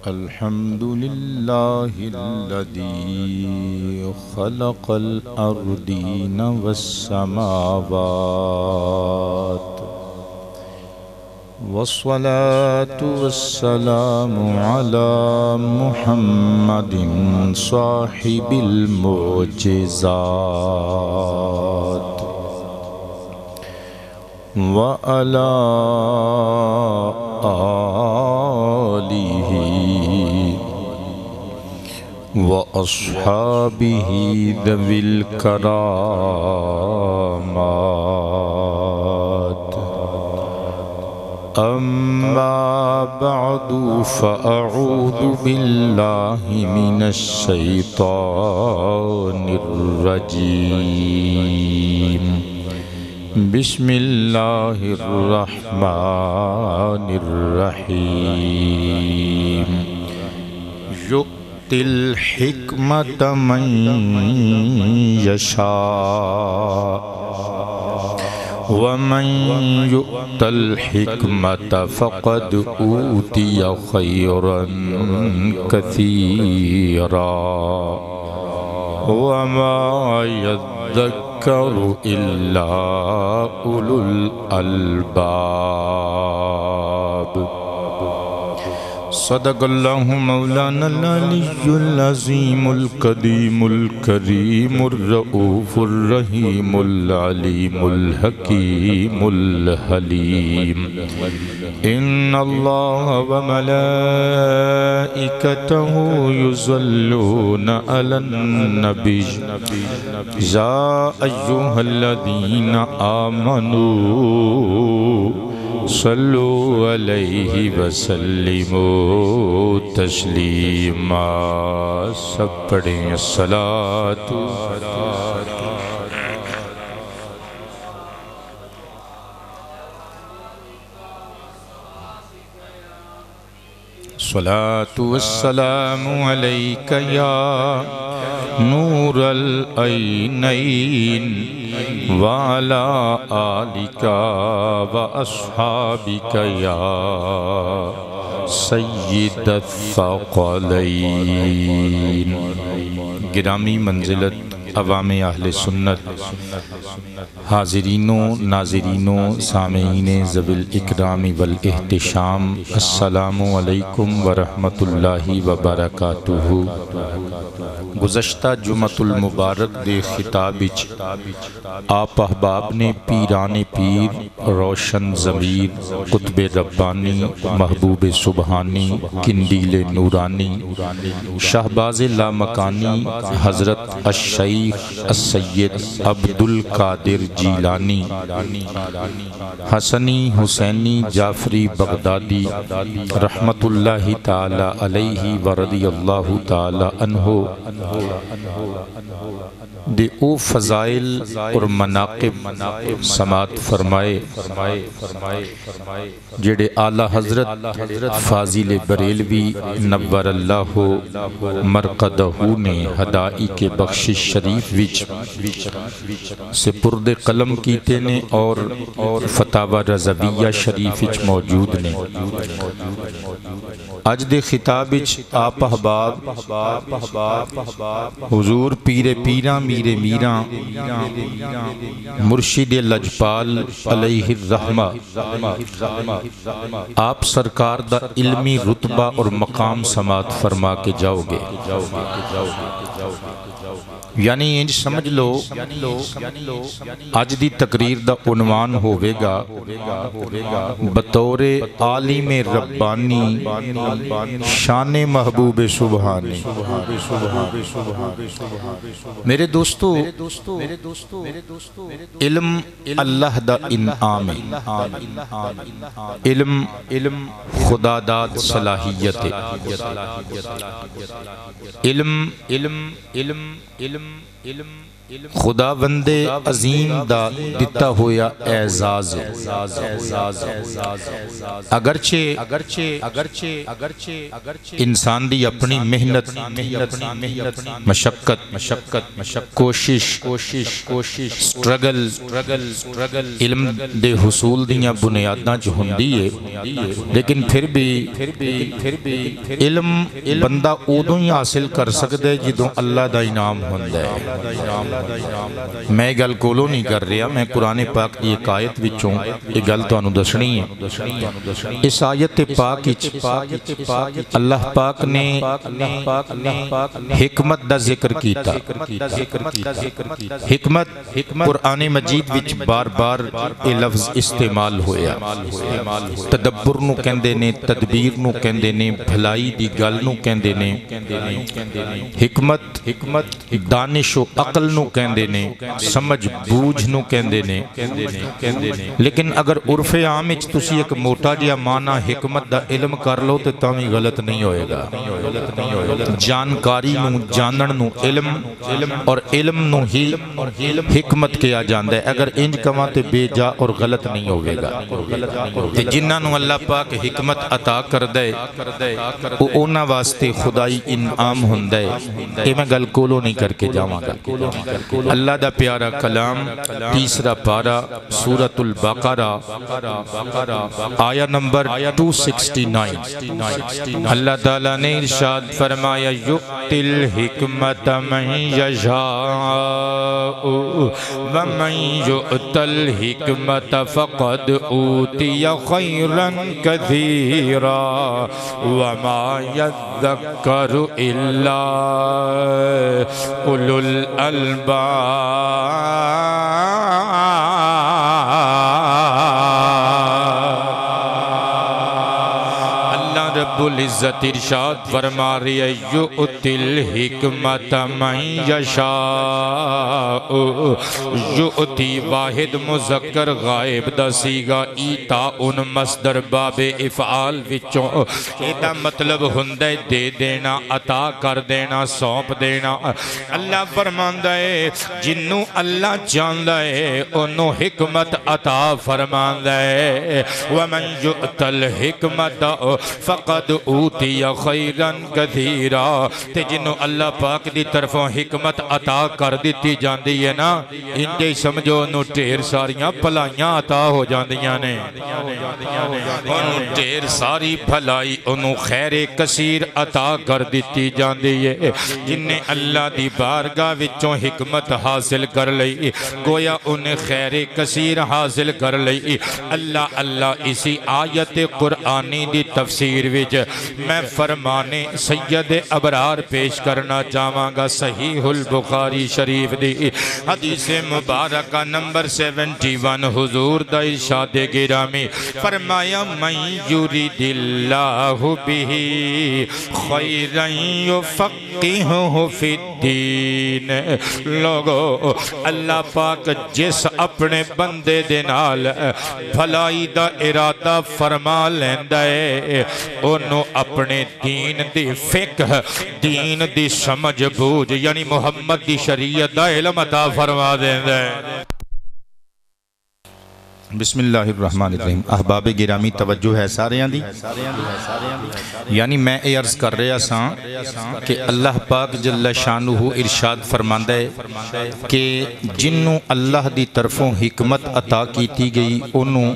الحمد لله الذي خلق الأرضين والسماوات والصلاة والسلام على محمد صاحب المعجزات وعلى آله وأصحابه ذوي الكرامات أما بعد فأعوذ بالله من الشيطان الرجيم بسم الله الرحمن الرحيم يؤتي الحكمة من يشاء ومن يؤت الحكمة فقد أوتي خيرا كثيرا وما يذكر إلا أولو الألباب صدق الله مولانا العلي العظيم القديم الكريم الرؤوف الرحيم العليم الحكيم الحليم إن الله وملائكته يصلون على النبي يا أيها الذين آمنوا صلوا علیہ وسلموا تسلیما سب پڑھیں الصلاۃ الصلاۃ والسلام علیک یا نور العینین وعلى آلك وأصحابك يا سید الثقلین گرامی منزلت عوام اہل سنت حاضرینوں ناظرینوں سامعین ذوی الاکرام والاحتشام السلام علیکم ورحمۃ اللہ وبرکاتہ گزشتہ جمعۃ المبارک دے خطاب وچ آپ احباب نے پیران پیر روشن ضمیر قطب ربانی محبوب سبحانی قندیل نورانی شہباز لامکانی حضرت الشیخ السید عبد القادر جیلانی حسنی حسینی جعفری بغدادی رحمت اللہ تعالی علیہ ورضی اللہ تعالی عنہ دے او فضائل اور مناقب سماعت فرمائے جڑے اعلیٰ حضرت فاضل بریلوی نور اللہ مرقدہ نے ہدائی کے بخشش شریف وچ سپرد قلم کیتے نے اور فتاوی رضویہ شریف وچ موجود نے اج دے خطاب وچ آپ احباب حضور پیر پیراں میرے میراں مرشد لجپال علیہ الرحمہ آپ سرکار دا علمی رتبہ اور مقام سماعت فرما کے جاؤ گے یعنی انج سمجھ لو آج دی تقریر دا عنوان ہوئے گا بطور عالم ربانی شان محبوب سبحانی میرے دوستو علم اللہ دا انعام علم خدا داد صلاحیت خداوند عظیم دا دتا ہویا اعزاز ہے۔ اگرچہ انسان دی اپنی محنت مشقت کوشش سٹرگل علم دے حصول دیاں بنیاداں جو ہوندی ہے، لیکن پھر بھی علم بندہ ادوں ہی حاصل کر سکتا ہے جدوں اللہ دا انعام ہوندا ہے۔ میں گل کولو نہیں کر رہا، میں قرآن پاک دی ایک آیت وچوں یہ گل تانوں دسنی ہے۔ اس آیت پاک وچ اللہ پاک نے حکمت دا ذکر کیتا۔ حکمت قرآن مجید وچ بار بار یہ لفظ استعمال ہویا۔ تدبر نو کہندے نے، تدبیر نو کہندے نے، بھلائی دی گل نو کہندے نے۔ حکمت دانش و عقل نو کہندے نے، سمجھ بوجھ نو کہندے نے۔ لیکن اگر عرف عام وچ تسی ایک موٹا جہا معنی حکمت دا علم کر لو تے تاں غلط نہیں ہوئے گا۔ جانکاری نو جانن نو علم اور علم نو ہی حکمت کیا جاندا ہے۔ اگر انج کواں تے بے جا اور غلط نہیں ہوئے گا۔ تے جنہاں نو اللہ پاک حکمت عطا کردا ہے او انہاں واسطے خدائی انعام ہوندا ہے۔ یہ میں گل کولو نہیں کر کے جاواں گا۔ اللہ دا پیارا کلام تیسرا پارہ سورۃ البقرہ آیہ نمبر 269۔ اللہ تعالیٰ نے ارشاد فرمایا یؤتی الحکمت من یشاء ومن یؤت الحکمت فقد اوتی خیرا کثیرا وما یذکر الا اولو الالباب۔ رب العزت ارشاد فرما رہی ہے یؤتی الحکمت من یشاء۔ یؤتی واحد مذکر غائب دا سیگا ایتا ان مصدر باب افعال وچوں ایدہ مطلب ہندے دے دینا، عطا کر دینا، سونپ دینا۔ اللہ فرماندہ ہے جنوں اللہ چاندہ ہے انہوں حکمت عطا فرماندہ ہے۔ ومن یؤت الحکمت فقد اوتی خیرا کثیرا۔ تے جنہوں اللہ پاک دی طرفوں حکمت عطا کر دیتی جاندی ہے نا، انجھے سمجھو انہوں ڈھیر ساریاں بھلائیاں عطا ہو جاندیاں نے۔ انہوں ڈھیر ساری بھلائی انہوں خیر کثیر عطا کر دیتی جاندی ہے۔ جنہیں اللہ دی بارگاہ وچوں حکمت حاصل کر لئی گویا انہیں خیر کثیر حاصل کر لئی۔ اللہ اسی آیت قرآنی دی تفسیر وچ میں فرمانے سید ابرار پیش کرنا چاہواں گا۔ صحیح البخاری شریف دی حدیث مبارکہ نمبر 71 حضور دا ارشاد گرامی فرمایا من یرید اللہ بہ خیرا یفقہہ فی الدین۔ لوگو اللہ پاک جس اپنے بندے دے نال بھلائی دا ارادہ فرما لیندہ ہے انہوں اپنے دین دی فقہ، دین دی سمجھ بوجھ یعنی محمد دی شریعت دا علم عطا فرما دیندہ ہے۔ بسم اللہ الرحمن الرحیم۔ احباب گرامی توجہ ہے ساریاں دی، یعنی میں اے عرض کر رہا سا کہ اللہ پاک جل شانہ ارشاد فرماندہ ہے کہ جنوں اللہ دی طرفوں حکمت عطا کیتی گئی انہوں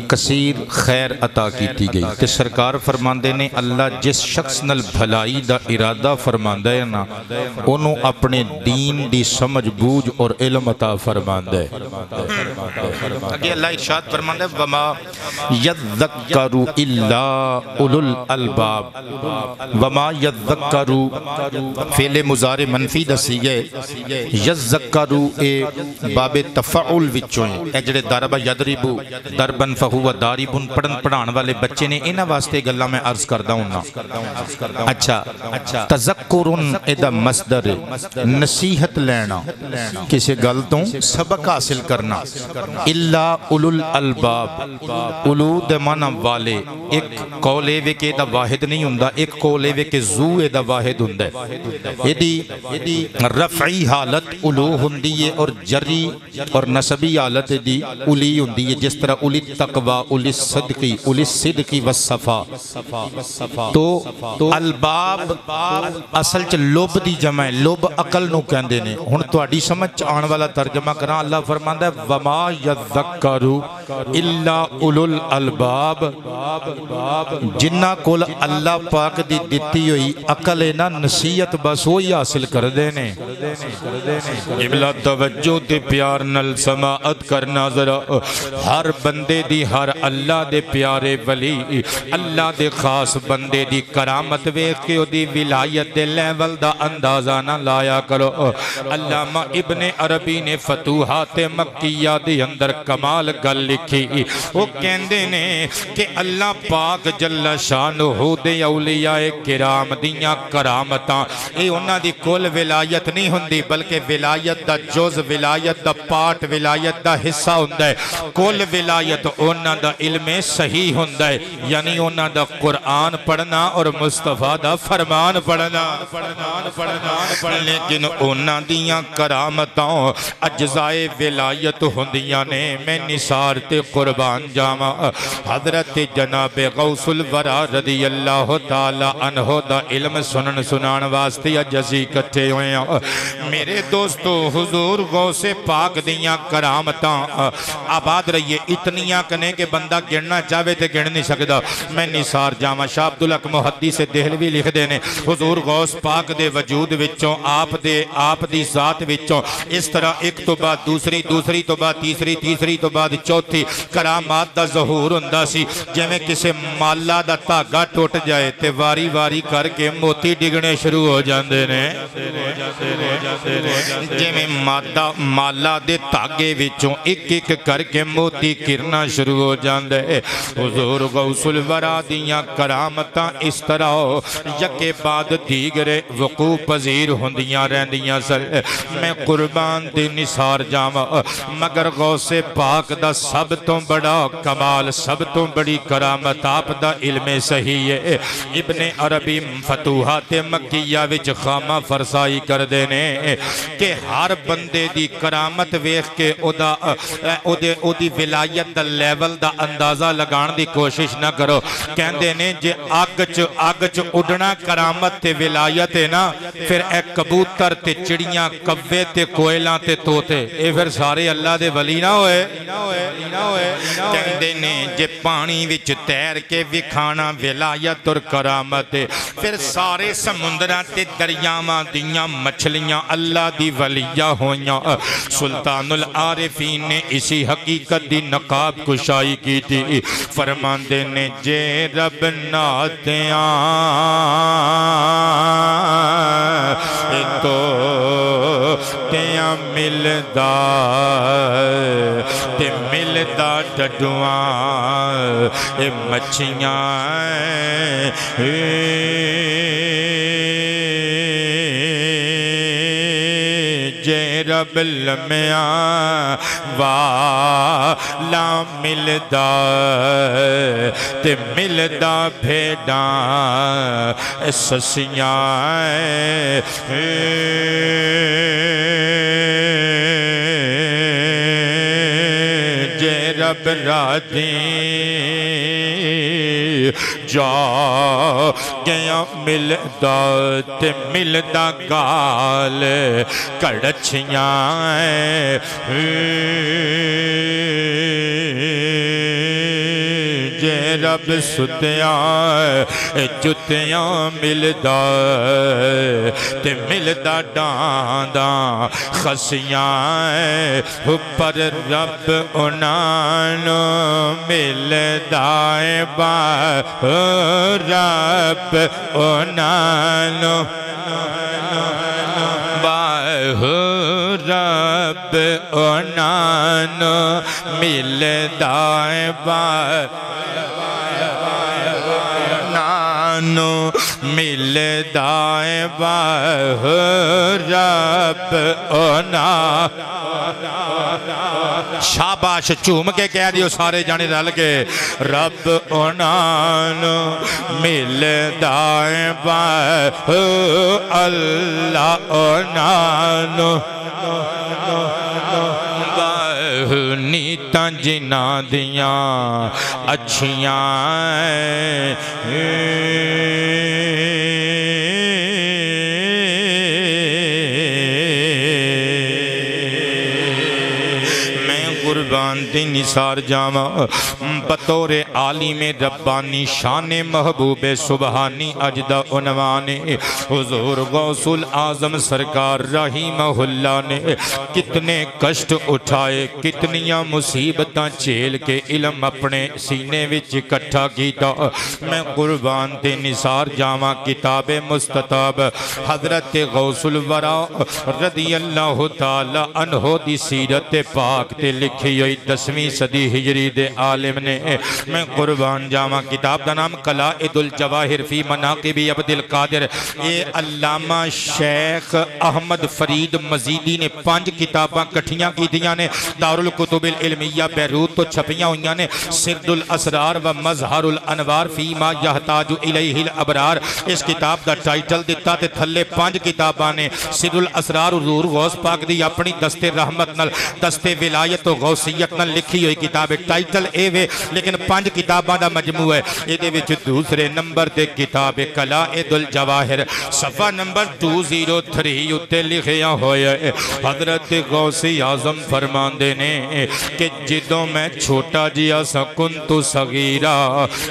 کثیر خیر عطا کیتی گئی۔ تے سرکار فرماندے نے اللہ جس شخص نل بھلائی دا ارادہ فرماندہ ہے نا انہوں اپنے دین دی سمجھ بوجھ اور علم عطا فرماندہ ہے۔ اگے اللہ ارشاد فرماندہ ہے وما یذکر الا اولو الالباب۔ وما یذکر فعل مضارع منفی دسی گئے، یذکر اے باب تفعل وچوں اے جڑے ضرب یضرب ضربا فہو ضارب پڑھن پڑھان والے بچے نے انہاں واسطے گلاں میں عرض کردا ہوں نا۔ اچھا تذکر ادا مصدر نصیحت لینا، کسی گل تو سبق حاصل کرنا۔ الا اولو الالباب اولو دے معنی والے ایک قول اے کہ دا واحد نہیں ہوندا ایک قول اے کہ زو اے دا واحد ہوندا ہے ایدی رفعی حالت اولو ہوندی ہے اور جری اور نسبی حالت دی اولی ہوندی ہے جس طرح اولی تقوی اولی صدقی والصفا تو الباب اصل چ لب دی جمع ہے لب عقل نو کہندے نے ہن تہاڈی سمجھ آن والا ترجمہ کراں اللہ فرماندا ہے وما یذکر الا اولو الالباب جنہ کول اللہ پاک دی دتی ہوئی عقل ہے نا نصیحت بس وہی حاصل کردے نے قبلہ توجہ تے پیار نال سماعت کرنا ذرا ہر بندے دی ہر اللہ دے پیارے ولی اللہ دے خاص بندے دی کرامت ویکھ کے دی ولایت دے لیول دا اندازہ نہ لایا کرو علامہ ابن عربی نے فتوحات مکیہ دے اندر کمال گل لکھی وہ کہندے نے کہ اللہ پاک جل شانہ دے اولیاء کرام دیاں کرامتاں اے انہاں دی کل ولایت نہیں ہوندی بلکہ ولایت دا جز ولایت دا پارٹ ولایت دا حصہ ہوندا ہے کل ولایت انہاں دا علم صحیح ہوندا ہے یعنی انہاں دا قرآن پڑھنا اور مصطفیٰ دا فرمان پڑھنا لیکن انہاں دیاں کرامتاں اجزائے ولایت ہوندیاں نے میں نثار تے قربان جاواں حضرت جناب غوث الورا رضی اللہ تعالی عنہ دا علم سنن سنان واسطے اج اسی اکٹھے ہوئے ہیں میرے دوستو حضور غوث پاک دیاں کرامتاں آباد رہیے اتنیاں کنے کہ بندہ گرنا چاہے تے گرن نہیں سکتا میں نثار جامع شاہ عبدالحق محدث دہلوی لکھ دینے حضور غوث پاک دے وجود وچوں آپ دی ذات وچوں اس طرح ایک تو بعد دوسری تو بعد تیسری تو بعد چوتھی کرامات دا ظہور ہوندا سی جویں کسے مالا دا دھاگا ٹوٹ جائے تے واری واری کر کے موتی ڈگنے شروع ہو جاندے نے جویں مالا دے دھاگے وچوں ایک ایک کر کے موتی کرنا شروع ہو جاندے حضور غوث الورا دیاں کرامتاں اس طرح یکے بعد دیگرے وقوع پذیر ہوندیاں رہندیاں سر میں قربان دی نثار جاواں مگر غوث پاک دا سب تو بڑا کمال سب تو بڑی کرامت آپ دا علم صحیح ہے ابن عربی فتوحات مکیہ وچ خامہ فرسائی کر دینے کہ ہر بندے دی کرامت ویکھ کے او دی ولایت دا لیول دا اندازہ لگان دی کوشش نہ کرو کہندے نے جے آگ چ اڑنا کرامت تے ولایت ہے نا پھر اے کبوتر تے چڑیاں کوے تے کوئلاں تے توتے اے پھر سارے اللہ دے ولی نہ ہوئے کہندے نے جے پانی وچ تیر کے وکھانا ولایت اور کرامت پھر سارے سمندراں تے دریاواں دیاں مچھلیاں اللہ دی ولیہ ہویاں سلطان العارفین نے اسی حقیقت دی نقاب کشائی کی تھی فرماندے نے جے رب ناتیاں تو تیاں ملدا تے ملدا ڈڈواں اے مچھیاں جے رب لمیاں والا ملدا تے ملدا بھیڈاں سسیاں جے رب رادیں جا گیا ملدا تے ملدا گال کڑچیاں جے رب ستیاں جتیاں ملدا تے ملدا ڈانداں خسیاں پر رب انانو ملدا با رب انانو رب انانو ملدا با نانو ملدا با رب انا شاباش چوم کے کہہ دیو سارے جانے رل کے رب انانو ملدا با اللہ انانو نیتاں جنہاں دیاں اچھیاں قربان دی نثار جاواں بطور عالم ربانی شان محبوب سبحانی اجدا عنوان حضور غوث العظم سرکار رحمہ اللہ نے کتنے کشٹ اٹھائے کتنیاں مصیبتاں چیل کے علم اپنے سینے وچ اکٹھا کیتا میں قربان دی نثار جاواں کتاب مستطاب حضرت غوث الورا رضی اللہ تعالی عنہ دی سیرت پاک تے لکھی ہوئی 10ویں صدی ہجری دے عالم نے میں قربان جاواں کتاب دا نام قلائد الجواہر فی مناقب عبد القادر اے علامہ شیخ احمد فرید مزیدی نے 5 کتاباں کٹھیاں کی دیاں نے دارالکتب العلمیہ بیروت تو چھپیاں ہویاں نے سرد الاسرار و مظہر الانوار فی ما یحتاج الیہ الابرار اس کتاب دا ٹائٹل دیتا تے تھلے 5 کتاباں نے سرد الاسرار حضور غوث پاک دی اپنی دست رحمت نال دست ولایت و غوثیت نال لکھی ہوئی کتاب ٹائٹل اے وے لیکن 5 کتاباں دا مجموع ہے اے دے وچ دوسرے نمبر تے کتاب قلائد الجواہر صفحہ نمبر 203 اتے لکھیا ہویا ہے حضرت غوث اعظم فرماندے نے کہ جدوں میں چھوٹا جیا سا کنت صغیرا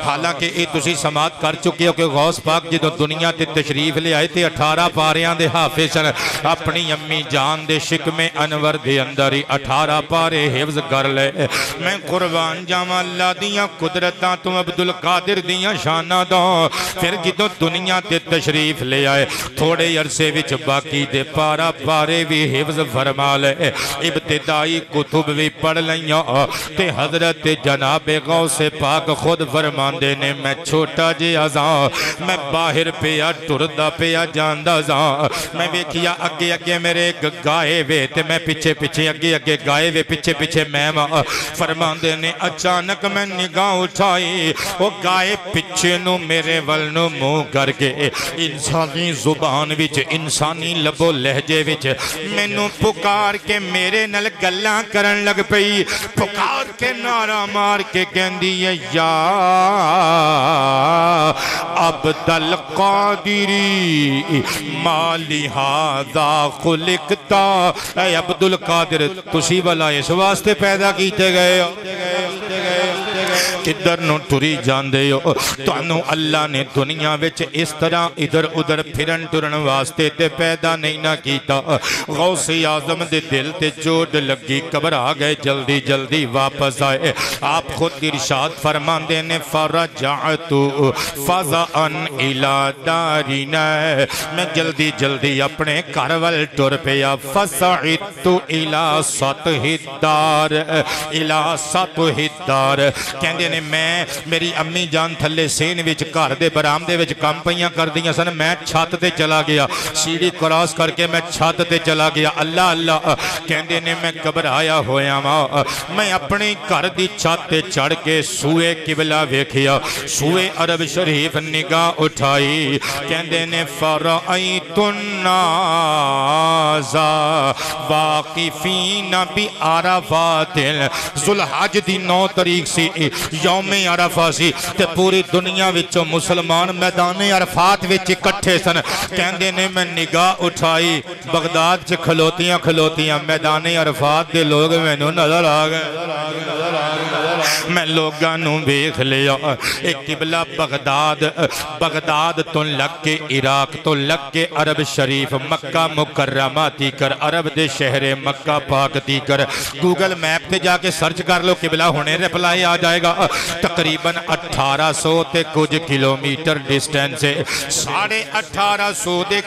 حالانکہ اے تسی سماعت کر چکے ہو کہ غوث پاک جدوں دنیا تے تشریف لے آئے تے 18 پاریاں دے حافظ سن اپنی امی جان دے شکم انور دے اندر ہی 18 پارے حفظ کر لے میں قربان جاواں اللہ دیاں قدرتاں تو عبد القادر دیاں شانہ دو پھر جدوں دنیا تے تشریف لے آئے تھوڑے عرصے وچ باقی دے پارا پارے بھی حفظ فرما لے ابتدائی کتب بھی پڑھ لیاں تے حضرت جناب غوث پاک خود فرماندے نے میں چھوٹا جی آزاں میں باہر پیا ٹردہ پیا جاندہ زاں میں ویکھیا اگے اگے میرے گائے وے تے میں پیچھے پیچھے اگے اگے گائے وے پیچھے پیچھے میں فرماندے نے اچانک میں نگاہ اٹھائی وہ گائے پیچھے نو میرے ولنو منہ کر کے انسانی زبان وچ انسانی لب و لہجے وچ مینوں پکار کے میرے نال گلاں کرن لگ پئی پکار کے نعرہ مار کے کہندی ہے یا عبد القادری ما لہذا خلقتا اے عبد القادر تسی والا اس واسطے پیدا کیتے گئے ہو ادھر نو ٹری جان دے ہو تانوں اللہ نے دنیا وچ اس طرح ادھر ادھر پھرن ٹرن واسطے تے پیدا نہیں نہ کیتا غوث اعظم دے دل تے چوٹ لگی گھبرا گئے جلدی جلدی واپس آئے آپ خود ارشاد فرماندے نے فرجعت فزعا الی دارنا میں جلدی جلدی اپنے گھر ول ٹر پیا فصعدت الی سطح الدار الی سطح الدار کہندے نے میں میری امی جان تھلے سین وچ گھر دے برآمدے وچ کم پئیاں کردیاں سن میں چھت تے چلا گیا سیڑھی کراس کر کے میں چھت تے چلا گیا اللہ اللہ کہندے نے میں گھبرایا ہویا وا میں اپنی گھر دی چھت تے چڑھ کے سوئے قبلہ ویکھیا سوئے عرب شریف نگاہ اٹھائی کہندے نے فرأیت الناس واقفین بعرفات ذوالحج دی 9 تاریخ سی یوم عرفہ سی تے پوری دنیا وچوں مسلمان میدان عرفات وچ اکٹھے سن کہندے نے میں نگاہ اٹھائی بغداد چ کھلوتیاں کھلوتیاں میدان عرفات دے لوگ مینوں نظر آ گئے میں لوگاں نوں ویکھ لیا ایک قبلہ بغداد تو لگ کے عراق تو لگ کے عرب شریف مکہ مکرمہ تی کر عرب دے شہر مکہ پاک تی کر گوگل میپ تے جا کے سرچ کر لو قبلہ ہونے رپلائی آ جائے گا تقریباً 1800 تے کچھ کلومیٹر ڈسٹینس ہے 1850 دے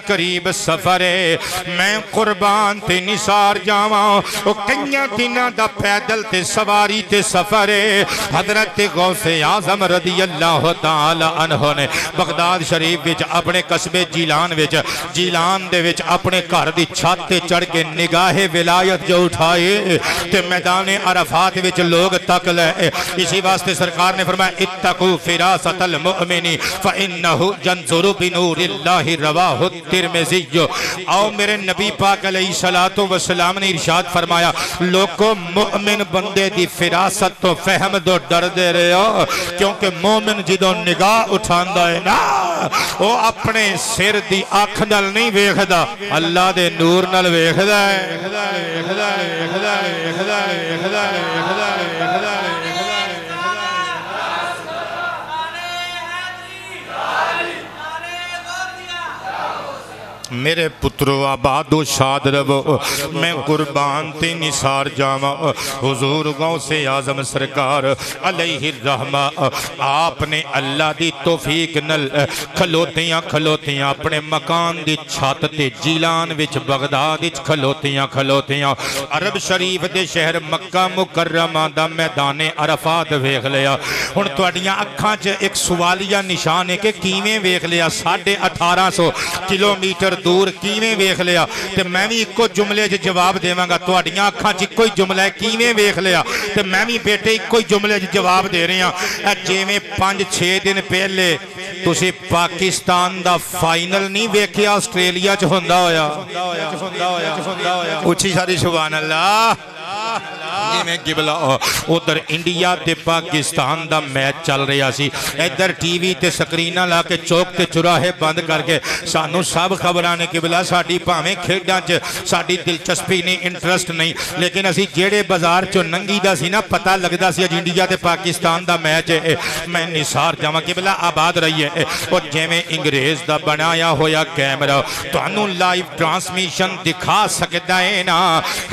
قریب سفر ہے میں قربان تے نثار جاواں او کئیاں دناں دا پیدل تے سواری تے سفر ہے حضرت غوث اعظم رضی اللہ تعالی عنہ نے بغداد شریف وچ اپنے قصبے جیلان دے وچ اپنے گھر دی چھت تے چڑھ کے نگاہ ولایت جو اٹھائے تے میدان عرفات وچ لوگ تک لے اسی واسطے سرکار نے فرمایا اتقوا فراست المؤمن فإنه ينظر بنور اللہ رواہ الترمذی او میرے نبی پاک علیہ السلام نے ارشاد فرمایا لوگوں مومن بندے دی فراست تو فہم دو ڈر دے رہے ہو کیونکہ مومن جدوں نگاہ اٹھاندا ہے نا وہ اپنے سر دی آنکھ نال نہیں ویکھدا اللہ دے نور نال ویکھدا ہے میرے پترو آباد و شاد رہو میں قربان تے نثار جاواں حضور غوث اعظم سرکار علیہ الرحمہ آپ نے اللہ دی توفیق نل کھلوتیاں اپنے مکان دی چھت تے جیلان وچ بغداد وچ کھلوتیاں عرب شریف دے شہر مکہ مکرمہ دا میدان عرفات ویکھ لیا ہن تواڈیاں اکھاں چ ایک سوالیہ نشان ہے کہ کیویں ویکھ لیا 1850 کلومیٹر دور کیویں ویکھ لیا تے میں بھی ایک جملے جو جواب دیواں گا تواڈیاں اکھاں چ کوئی جملہ ہے کیویں ویکھ لیا تے میں بھی بیٹے ایک جملے جو جواب دے رہے ہیں جویں 5-6 دن پہلے تسی پاکستان دا فائنل نہیں ویکھیا آسٹریلیا چ ہوندا ہویا اچھی ساری سبحان اللہ جی میں قبلہ ادھر انڈیا تے پاکستان دا میچ چل رہا سی ادھر ٹی وی تے سکرینہ لا کے چوک تے چراہے بند کر کے سانو سب خبرانے قبلہ ساڑی پاویں کھیڈاں چ ساڑی دلچسپی نہیں انٹرسٹ نہیں لیکن اسی جیڑے بازار چو ننگی دا سی نا پتہ لگدا سی انڈیا تے پاکستان دا میچ ہے میں نثار جاواں قبلہ آباد رہی ہے اور جویں انگریز دا بنایا ہویا کیمرہ تانوں لائیو ٹرانسمیشن دکھا سکدا ہے نا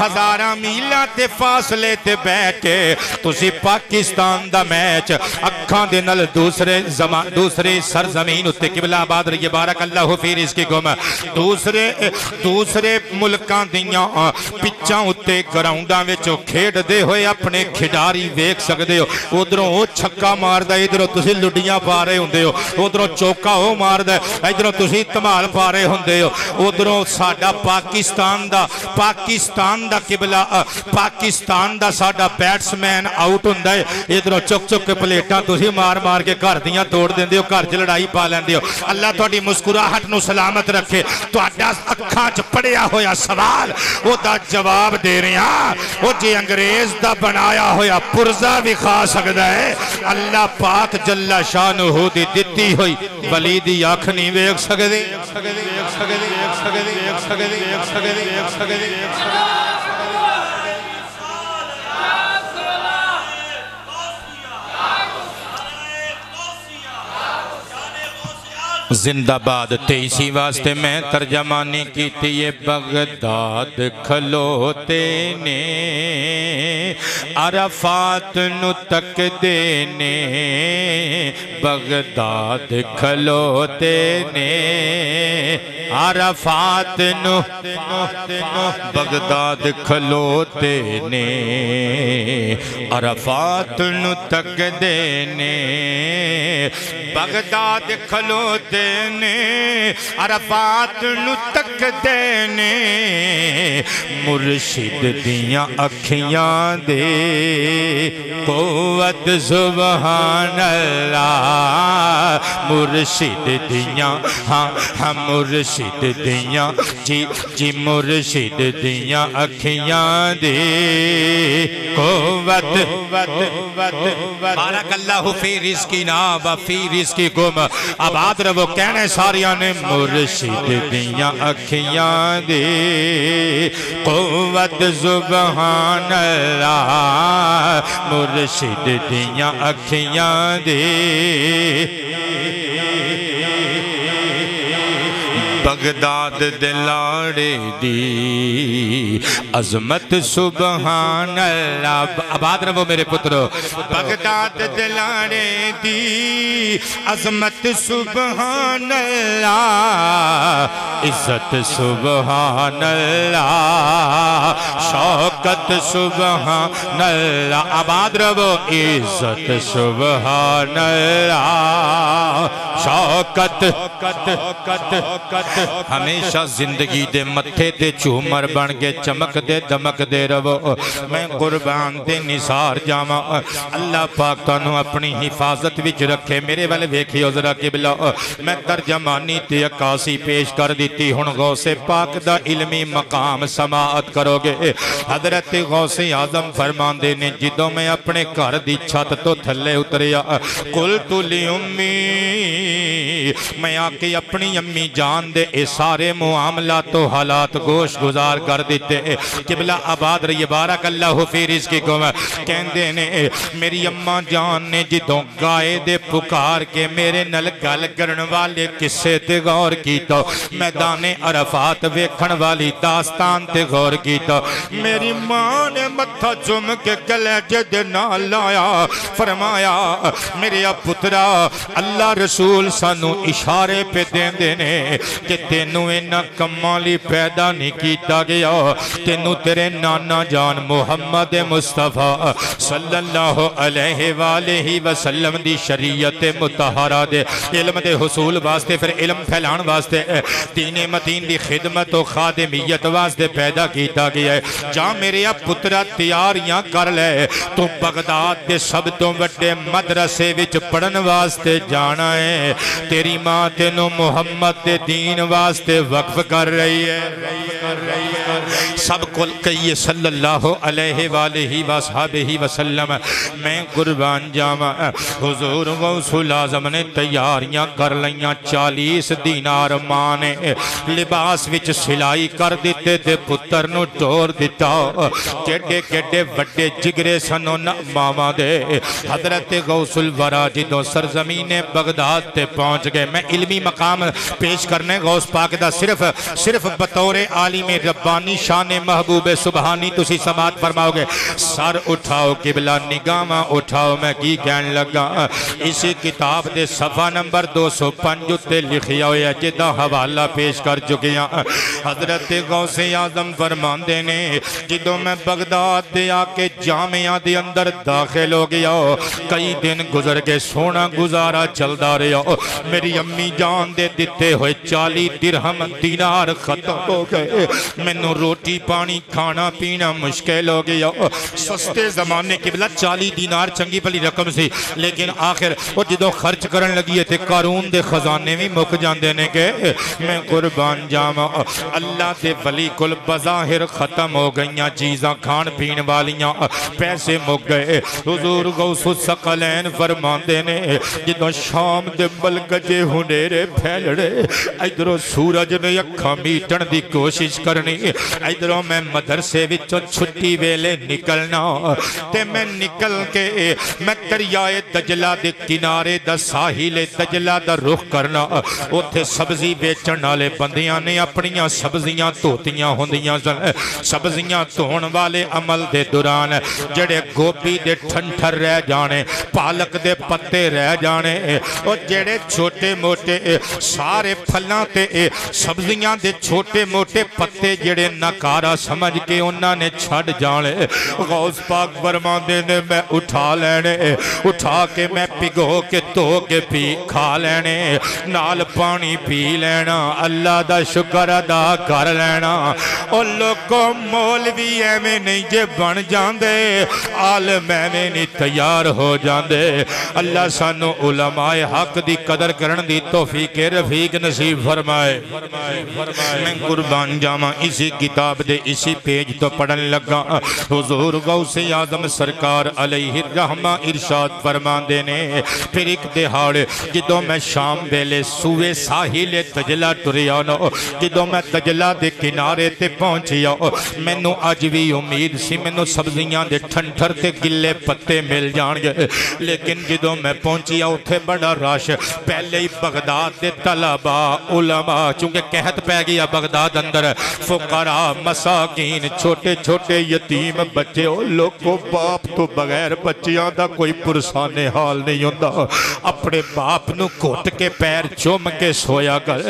ہزاراں میلاں تے فاصلے تے بیٹھ کے تسی پاکستان دا میچ اکھاں دے نال دوسرے سرزمین اتے قبلہ آباد رہی بارک اللہ فی رزق گم دوسرے ملکان دیاں پچاں اتے گراؤنڈاں وچوں کھیڈ دے ہوئے اپنے کھڈاری ویکھ سکدے ہو ادھروں او چھکا ماردا ادھروں تسی لڈیاں پا رہے ہوندے ہو ادھروں چوکا او ماردا ادھروں تسی دھمال پا رہے ہوندے ہو ادھروں ساڈا پاکستان دا قبلہ پاکستان دا ساڈا بیٹسمین آؤٹ ہوندا ہے ادھروں چک کے پلیٹاں تسی مار کے گھر دیاں توڑ دیندے ہو گھر چ لڑائی پا لیندے ہو اللہ تہاڈی مسکراہٹ نو سلامت رکھے تہاڈا اکھاں چ پڑھیا ہویا سوال او دا جواب دے رہے ہاں او جے انگریز دا بنایا ہویا پرزا بھی کھا سکدا ہے اللہ پاک جل شانہ دی دتی ہوئی ولی دی اکھ نہیں ویکھ سکدے زندہ باد 23 واسطے میں ترجمانی کی تھی یہ بغداد کھلوتے نے عرفات نو تک دینے بغداد کھلوتے نے عرفات نو بغداد کھلوتے نے عرفات نو تک دینے بغداد کھلوتے نے عرفات نو تک دینے مرشد دیاں اکھیاں دے قوت سبحان اللہ مرشد دیاں ہاں مرشد دیاں جی مرشد دیاں اکھیاں دے قوت بارک اللہ فی رزقنا و فی رزقکم آباد رہو کہنے ساریاں نے مرشد دیاں اکھیاں دے قوت سبحان اللہ مرشد دیاں اکھیاں دے بغداد دے لاڑے دی عظمت سبحان اللہ آباد رہو میرے پترو بغداد دے لاڑے دی عظمت سبحان اللہ عزت سبحان اللہ شوکت سبحان اللہ آباد رہو عزت سبحان اللہ شوکت ہمیشہ زندگی دے متھے تے چومر بن کے چمک دے دمک دے رہو میں قربان دے نثار جاواں اللہ پاک تانوں اپنی حفاظت وچ رکھے میرے والے ویکھیو ذرا قبلہ میں ترجمانی تے عکاسی پیش کر دیتی ہن غوث پاک دا علمی مقام سماعت کرو گے حضرت غوث اعظم فرماندے نے جدوں میں اپنے گھر دی چھت تو تھلے اتریا قلت لی میں آکے اپنی امی جان دے اے سارے معاملات و حالات گوش گزار کر دیتے قبلہ آباد رہی بارک اللہ فی رزقکم کہندے نے میری اماں جان نے جدوں گائے دے پکار کے میرے نل گل کرن والے قصے تے غور کیتا میدان عرفات ویکھن والی داستان تے غور کیتا میری ماں نے متھا چم کے کلیجے دے نال لایا فرمایا میرے پترا اللہ رسول سانو اشارے پہ دین دینے کہ تینوں اینا کمالی پیدا نہیں کیتا گیا تینوں تیرے نانا جان محمد مصطفیٰ صلی اللہ علیہ وآلہ وسلم دی شریعت متحرہ دے علم دے حصول واسطے پھر علم پھیلان واسطے دین متین دی خدمت و خادمیت واسطے پیدا کیتا گیا ہے جا میرے پترا تیاریاں کر لے تو بغداد دے سب تو بڑے مدرسے وچ پڑھن واسطے جانا ہے تیری ماں تینوں محمد دے دین واسطے وقف کر رہی ہے سب کو کہیے صلی اللہ علیہ وآلہ وصحبہ وسلم میں قربان جاواں حضور غوث الاعظم نے تیاریاں کر لیاں 40 دینار ماں نے لباس وچ سلائی کر دیتے تے پتر نو ٹور دیتا کیڈے کیڈے وڈے جگرے سنو ماما دے حضرت غوث الورا جدوں سرزمین بغداد تے پہنچ گئے میں علمی مقام پیش کرنے غوث پاک دا صرف بطور عالم ربانی شان محبوب سبحانی تسی سماعت فرماؤ گے سر اٹھاؤ قبلہ نگاہ اٹھاؤ میں کی کہن لگا اسی کتاب دے صفحہ نمبر 205 تے لکھیا ہویا جدا حوالہ پیش کر چکیاں حضرت غوث اعظم فرماندے نے جدوں میں بغداد دے آکے جامعہ دے اندر داخل ہو گیا کئی دن گزر کے سونا گزارا چلدا رہا میری امی جان دے دیتے ہوئے 40 درہم دینار ختم ہو گئے میں نو روٹی پانی کھانا پینا مشکل ہو گیا سستے زمانے قبلہ 40 دینار چنگی پلی رقم سی لیکن آخر وہ جدوں خرچ کرن لگیے تھے قارون دے خزانے بھی مک جان دینے کے میں قربان جاواں اللہ دے ولی کل بظاہر ختم ہو گئیاں چیزاں کھان پین والیاں پیسے مک گئے حضور غوث الثقلین فرماندے نے جدوں شام دے ملکجے ہنیرے پھیلڑے ادھروں سورج نے اکھاں میٹن دی کوشش کرنی ادھروں میں مدرسے وچوں چھٹی ویلے نکلنا تے میں نکل کے میں دریائے دجلہ دے کنارے دا ساحل دجلہ دا رخ کرنا اوتھے سبزی بیچن والے بندیاں نے اپنیاں سبزیاں دھوتیاں ہوندیاں سبزیاں دھون والے عمل دے دوران جڑے گوبھی دے ٹھنٹھر رہ جانے پالک دے پتے رہ جانے اور جڑے چھوٹے موٹے سارے پھلاں تے سبزیاں دے چھوٹے موٹے پتے جڑے ناکارا سمجھ کے انہاں نے چھڑ جانے غوث پاک فرماندے نے میں اٹھا لینے اٹھا کے میں پگو کے تو کے پی کھا لینے نال پانی پی لینا اللہ دا شکر ادا کر لینا اور لوگوں مولوی ایویں نہیں جے بن جاندے عالم ایویں نہیں تیار ہو جاندے اللہ سانو علماء حق دی قدر کرن دی توفیق رفیق نصیب فرمائے میں قربان جاواں اسی کتاب دے اسی پیج تو پڑھن لگا حضور غوث اعظم سرکار علیہ الرحمہ ارشاد فرماندے نے پھر ایک دہاڑ جدوں میں شام ویلے سوے ساحل دجلہ ٹریا نا جدوں میں دجلہ دے کنارے تے پہنچیا مینوں اج بھی امید سی مینوں سبزیاں دے ٹھنٹھر تے گلے پتے مل جان گے لیکن جدوں میں پہنچیا اتھے بڑا رش پہلے ہی بغداد دے طلباء علماء چونکہ قحط پہ گیا بغداد اندر فقراء مساکین چھوٹے چھوٹے یتیم بچے او لوگوں باپ تو بغیر بچیاں دا کوئی پرسان حال نہیں ہوتا اپنے باپ نو گھٹ کے پیر چوم کے سویا کر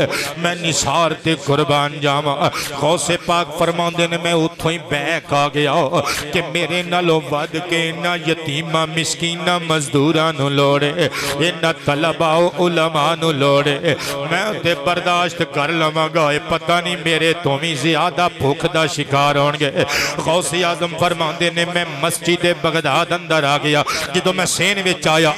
میں نثار تے قربان جاواں غوث پاک فرماندے نے میں اتھوں ہی بیک آ گیا کہ میرے نالوں ود کے نہ یتیمہ مسکینہ مزدوراں نو لوڑے نہ طلباء علماء نو لوڑے میں تے برداشت کر لواں گا پتہ نہیں میرے تو بھی زیادہ بھوک دا شکار ہون گے غوث اعظم فرماندے نے میں مسجد بغداد اندر آ گیا جدوں میں سین وچ آیا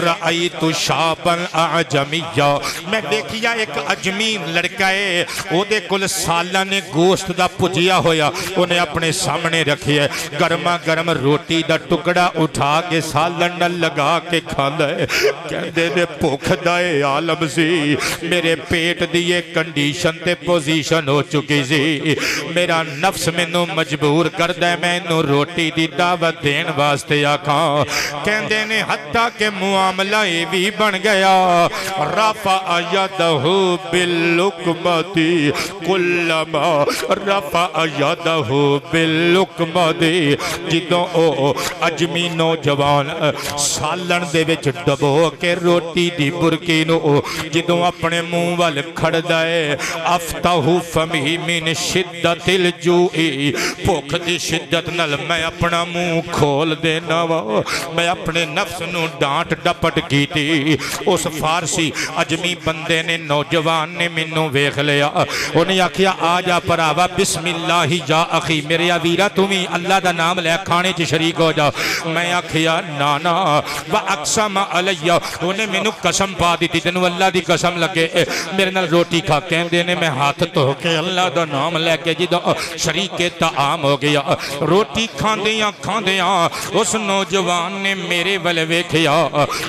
رأیت شابا اعجمیہ میں دیکھیا ایک اجمی لڑکا ہے او دے کل سالن گوشت دا پجیا ہویا انہیں اپنے سامنے رکھی ہے گرما گرم روٹی دا ٹکڑا اٹھا کے سالن لگا کے کھاندا ہے کہندے نے بھوک دائے عالم سی میرے پیٹ دیئے کنڈیشن تے پوزیشن ہو چکی سی میرا نفس مینوں مجبور کردہ ہے میں انہوں روٹی دی دعوت دین واسطے آکھاں کہندے نے حتیٰ کہ معاملہ یہ بھی بن گیا رفع یدہ باللقمتی کلما رفع یدہ باللقمتی جدوں او اجمی نوجوان سالن دے وچ ڈبو کے روٹی دی برکی نو جدوں اپنے منہ وال کھڑ دائے افتح فمی من شدت الجوئی بھوک دی شدت نل میں اپنا منہ کھول دینا وا میں اپنے نفس نو ڈانٹ ڈپٹ کی تھی اس فارسی اجمی بندے نے نوجوان نے منو ویکھ لیا انہیں آکھیا آجا پراوا بسم اللہ جا اخی میرے ویرہ تمہیں اللہ دا نام لے کھانے چی شریک ہو جا میں آکھیا نانا وَأَقْسَمَ عَلَيَّ انہیں منو قسم پا دی تھی تنو اللہ دی قسم لگے میرے نال روٹی کھا کہندے نے میں ہاتھ تو کے اللہ دا نام لے کے جدو شریک تعام ہو گیا روٹی کھاندیاں اس نوجوان نے میرے والے ویکھیا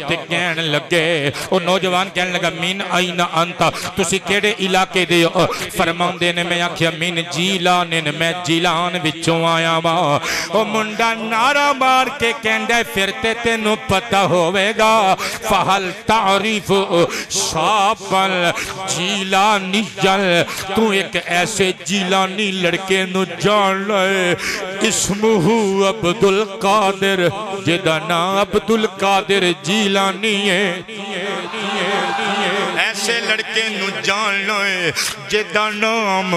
تے کہن لگے وہ نوجوان کہن لگا من این انتا تسی کیڑے علاقے دے فرماندے نے میں آکھیا من جیلان میں جیلان وچوں آیا وا او منڈا نعرہ مار کے کہندا پھرتے تینوں پتہ ہوے گا فہل تعریف شابل جیلانی جل تو ایک ایسے جیلانی لڑکے نو جان لے اسمہ عبدالقادر جدا نام عبدالقادر جیلانی ہے ایسے لڑکے نو جان لے جدا نام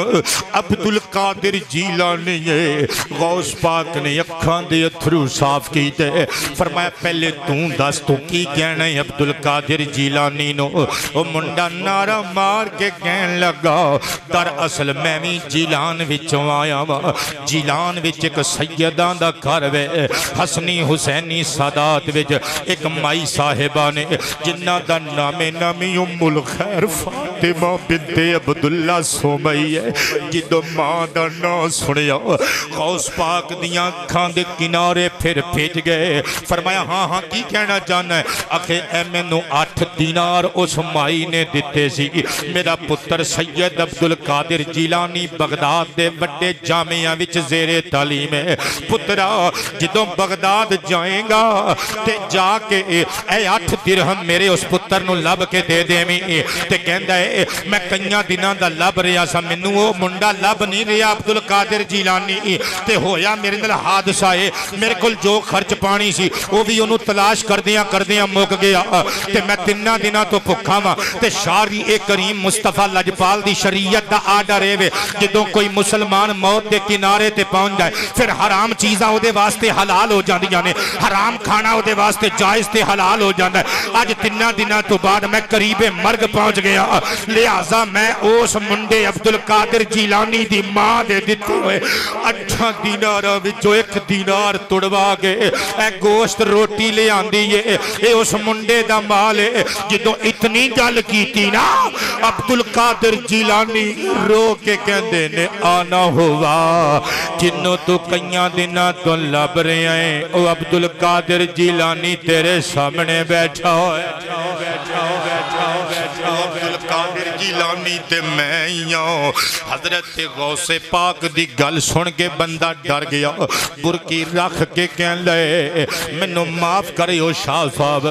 عبدالقادر جیلانی ہے غوث پاک نے اکھاں دے اتھرو صاف کیتے فرمایا پہلے توں دس تو کی کہنا ہے عبدالقادر جیلانی نو او منڈا نعرہ مار کے کہن لگا در اصل میں بھی جیلان وچوں آیا وا جیلان وچ ایک سیدان دا گھر وے حسنی حسینی سادات وچ ایک مائی صاحبہ نے جنہ دا نامی ام الخیر فاطمہ بنت عبداللہ سومئی ہے جدو ماں دا نام سنیا غوث پاک دیاں کھاں دے کنارے پھر بھیج گئے فرمایا ہاں کی کہنا چاہنا ہے آخے اے میں نو 8 دینار اس مائی نے دیتے سی میرا پتر سید عبدالقادر جیلانی بغداد دے بڑے جامعہ وچ زیر تعلیم ہے پترا جدوں بغداد جائیں گا تے جا کے اے 8 درہم میرے اس پتر نو لب کے دے دے میں تے کہندہ ہے میں کنیاں دنوں دا لب رہا سا منو وہ منڈا لب نہیں رہا عبدالقادر جیلانی تے ہویا میرے نال حادثہ ہے میرے کل جو خرچ پانی سی وہ بھی انہوں تلاش کردیاں موک گیا تے میں 3 دنوں تو پکھا ماں تے شاری کریم مصطفیٰ لجپال دی شریعت دا آڈر ہے جدوں کوئی مسلمان موت دے کنارے تے پہنچ جائے پھر حرام چیزاں او دے واسطے حلال ہو جاندیاں نے حرام کھانا او دے واسطے جائز تے حلال ہو جاندہ ہے آج 3 دنوں تو بعد میں قریب مرگ پہنچ گیا لہذا میں اس منڈے عبدالقادر جیلانی دی ماں دے دیتے ہوئے 8 دینار وچوں 1 دینار توڑوا گئے اے گوشت روٹی لے آندی ہے اے اس منڈے دا مال ہے جدوں اتنی گل کیتی نا عبدالقادر جیلانی رو کے کہندے نے آنا ہوا جنوں تو کئیاں دنوں تو لب رہے ہیں او عبدالقادر جیلانی تیرے سامنے بیٹھا ہوئے گیلانی تے میں ہوں۔ حضرت غوث پاک دی گل سن کے بندہ ڈر گیا، برکی رکھ کے کہن لے منو معاف کریو شاہ صاحب،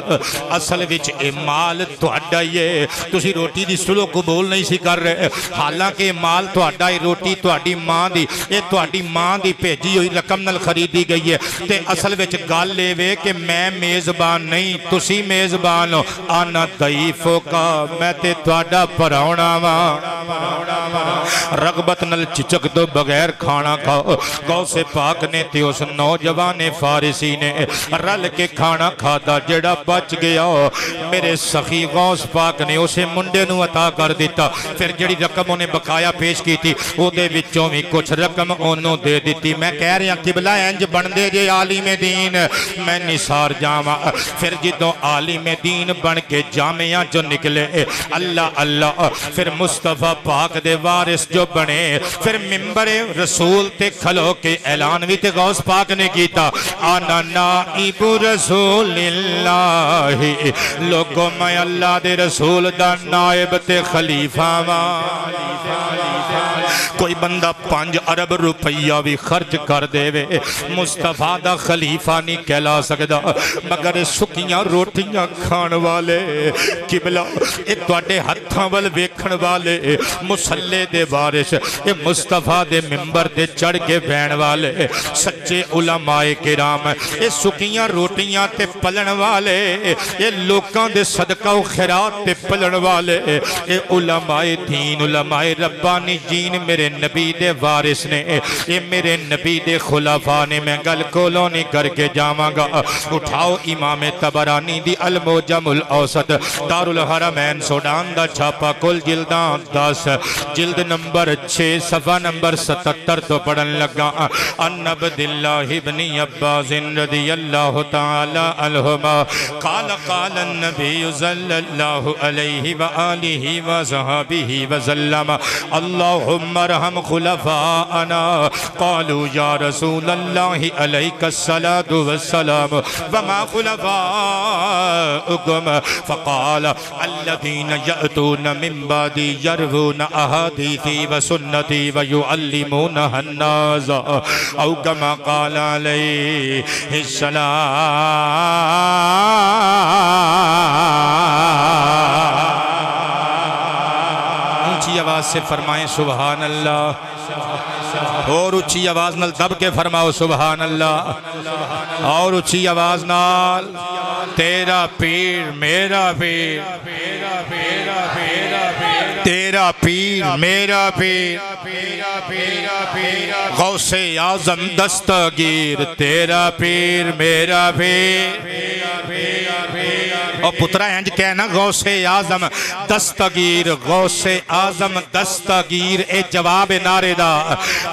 اصل وچ اے مال تہاڈا ہی ہے، تسی روٹی دی سلو قبول نہیں سی کر رہے، حالانکہ مال تہاڈا ہی، روٹی تہاڈی ماں دی، اے تہاڈی ماں دی بھیجی ہوئی رقم نال خریدی گئی ہے، تے اصل وچ گل لے وے کہ میں میزبان نہیں، تسی میزبان ہو، آنا ضعیفوں کا میں تے تہاڈا پراؤنا وا، رغبت نال چچک دو بغیر کھانا کھاؤ۔ غوث پاک نے تے اس نوجوان فارسی نے رل کے کھانا کھادا، جڑا بچ گیا میرے سخی غوث پاک نے اسے منڈے نو عطا کر دیتا، پھر جڑی رقم انہیں بقایا پیش کی تھی او دے وچوں بھی کچھ رقم انہوں دے دیتی۔ میں کہہ رہا قبلہ انج بن دے جے عالم دین، میں نثار جاواں، پھر جدوں عالم دین بن کے جامعہ جو نکلے اللہ اللہ، پھر مصطفیٰ پاک دے وارث جو بنے، پھر ممبر رسول تے کھلو کے اعلان بھی تے غوث پاک نے کیتا، آنا نائب رسول اللہ، لوگوں میں اللہ دے رسول دا نائب تے خلیفہ ماں۔ کوئی بندہ 5 ارب روپیہ بھی خرچ کر دے وے مصطفیٰ دا خلیفہ نہیں کہلا سکدا، مگر سکیاں روٹیاں کھان والے قبلہ اے تواڈے ہتھاں ول ویکھن والے مصلی دے وارث، اے مصطفیٰ دے ممبر تے چڑھ کے بہن والے سچے علماء کرام، اے سکیاں روٹیاں تے پلن والے، اے لوکاں دے صدقہ و خیرات تے پلن والے، اے علماء دین، علماء ربانی جین میرے نبی دے وارث نے، اے میرے نبی دے خلفاء نے۔ میں گل کولوں نہیں کر کے جاواں گا، اٹھاؤ امام طبرانی دی المعجم الاوسط، دار الحرمین سوڈان دا چھاپا، کل جلدان 10، جلد نمبر 6 صفحہ نمبر 77 تو پڑھن لگا۔ ان عبداللہ ابن عباس رضی اللہ تعالی عنہما قال قال النبی صلی اللہ علیہ وآلہ وصحبہ وسلم اللہم ارحم خلفاءنا، قالوا یا رسول اللہ علیک الصلاة والسلام وما خلفاؤکم، فقال الذین یأتون من بعدی یروون احادیثی وسنتی ویعلمونها الناس، او کما قال علیہ السلام۔ اونچی آواز سے فرمائیں سبحان اللہ، اور اونچی آواز نال دب کے فرماؤ سبحان اللہ، اور اونچی آواز نال تیرا پیر میرا پیر، تیرا پیر میرا پیر، غوث اعظم دستگیر، تیرا پیر میرا پیر۔ اور پترہ انج کہنا غوث اعظم دستگیر، غوث اعظم دستگیر، اے جواب نعرے دا،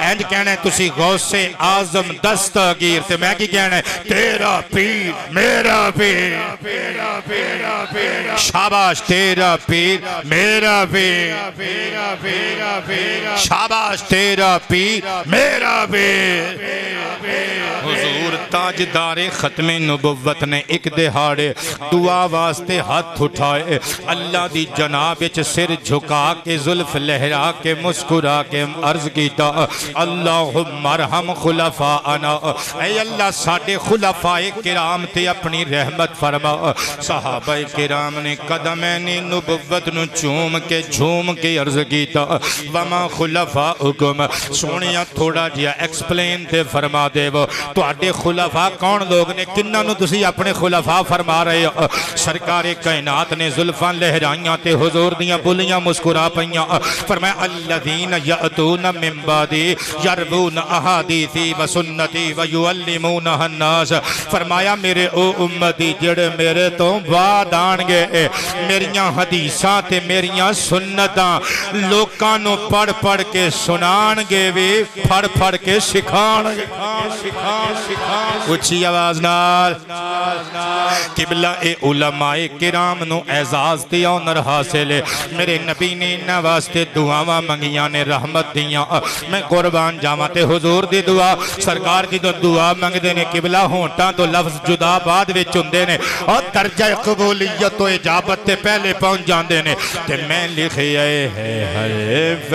انج کہنا ہے تسی غوث اعظم دستگیر، تے میں کی کہنا ہے تیرا پیر میرا پیر، شاباش تیرا پیر میرا پیر، شاباش تیرا پیر میرا پیر۔ حضور تاجدار ختم نبوت نے ایک دہاڑے دعا واسطے ہاتھ اٹھائے، اللہ دی جناب وچ سر جھکا کے زلف لہرا کے مسکرا کے عرض کیتا اللہم ارحم خلفاءنا، اے اللہ ساڈے خلفاء کرام تے اپنی رحمت فرما۔ صحابہ کرام نے قدمین نبوت نو چوم کے جھوم کے عرض کیتا وما خلفاؤکم، سونیا تھوڑا جیا ایکسپلین تے فرما دے وہ تواڈے خلفاء کون لوگ نے، کنہاں نو تسی اپنے خلفاء فرما رہے ہو؟ سرکار کائنات نے زلفاں لہرائیاں تے حضور دیاں بولیاں مسکرا پئیاں، فرمایا الذین یأتون من بعدی یروون احادیثی وسنتی ویعلمونها الناس، فرمایا میرے او امتی جڑے میرے تو بعد آن گے، میریاں حدیثاں تے میریاں سنتاں لوکاں نو پڑھ پڑھ کے سنان گے وی پڑھ پڑھ کے سکھان گے۔ اچھی آواز نال قبلہ علماء کرام نو اعزاز تے آنر حاصل ہے میرے نبی نے انہا واسطے دعاواں منگیاں نے رحمت دیاں میں قربان جاواں تے حضور دی دعا سرکار کی دعا منگ دینے قبلہ ہونٹاں تو لفظ جدا بعد وے چندے نے اور درجہ قبولیت و اجابت تے پہلے پہنچ جان دینے تے میں لکھے حیف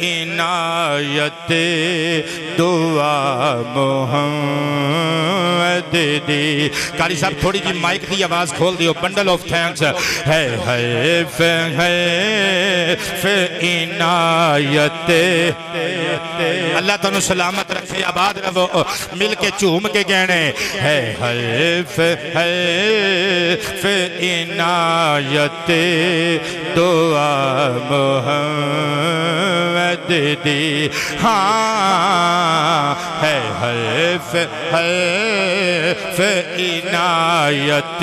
عنایت دعا محمد دی قاری صاحب تھوڑی جی مائک دی آواز کھول دیو بنڈل آف تھینکس حیف عنایت اللہ تنو سلامت رکھے آباد رو مل کے چوم کے گہنے حیف عنایت دعا محمد دی ہاں حیف عنایت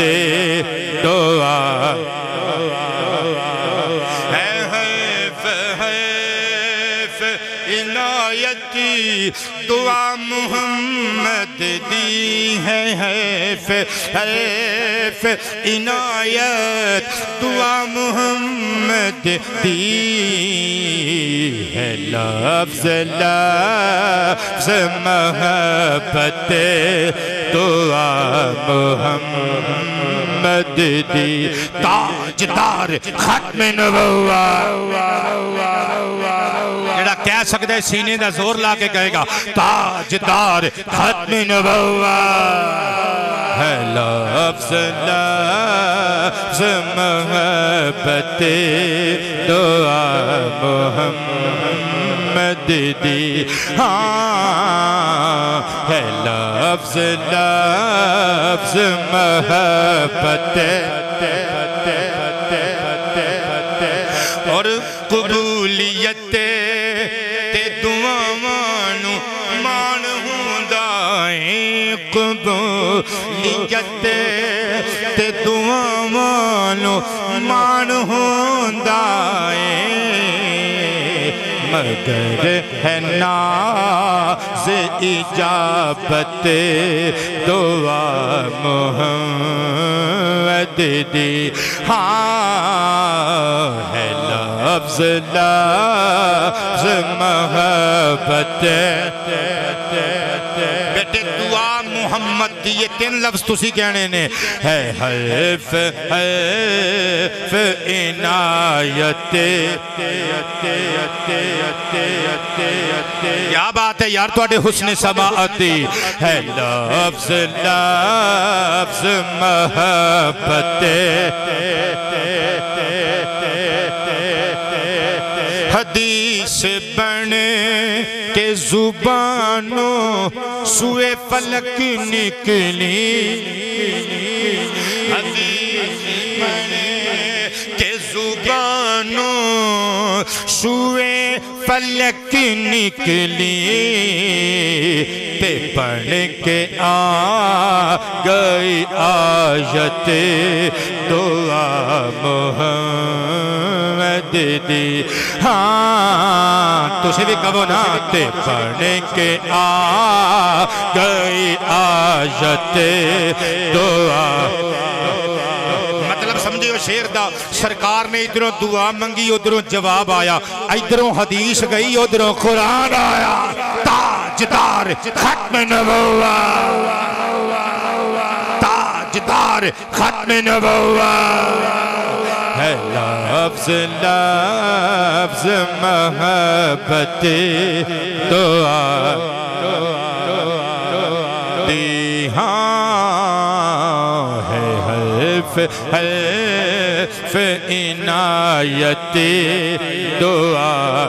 دعا حیف عنایت دعا محمد دی ہے حیف عنایت دعا محمد دی ہے لفظ محبت دعا محمد دی تاجدار ختم جڑا کہہ سکتا ہے سینے دا زور لا کے کہے گا تاجدار ختم ہے لفظ محبت دعا محمد دی ہاں ہے لفظ محبت اور قبولیت تے دعاوانو مان ہوندائیں قبولیت تے دعاوانو مان ہوندائیں مگر ہے ناز اجابت دعا محمد دی ہاں ہے لفظ محبت بیٹے دعا محمد دی یہ تین لفظ تسی کہنے نے ہے حیف عنایت کیا بات ہے یار توڑے حسن سماعت دی ہے لفظ محبت حدیث بنے کہ زبانوں سوئے فلک نکلی حدیث بنے کہ زبانوں سوئے فلک نکلی تے پڑھ کے آ گئی آیت دعا محمد دی ہاں تجھے بھی کہو نا تے پڑھ کے آ گئی آیت دعا مطلب سمجھے شیر دا سرکار نے ادھروں دعا منگی ادھروں جواب آیا ادھروں حدیث گئی ادھروں قرآن آیا تاجدار ختم نبوت تاجدار ختم نبوت ہے لفظ محبت دعا دی ہاں ہے حیف عنایت دعا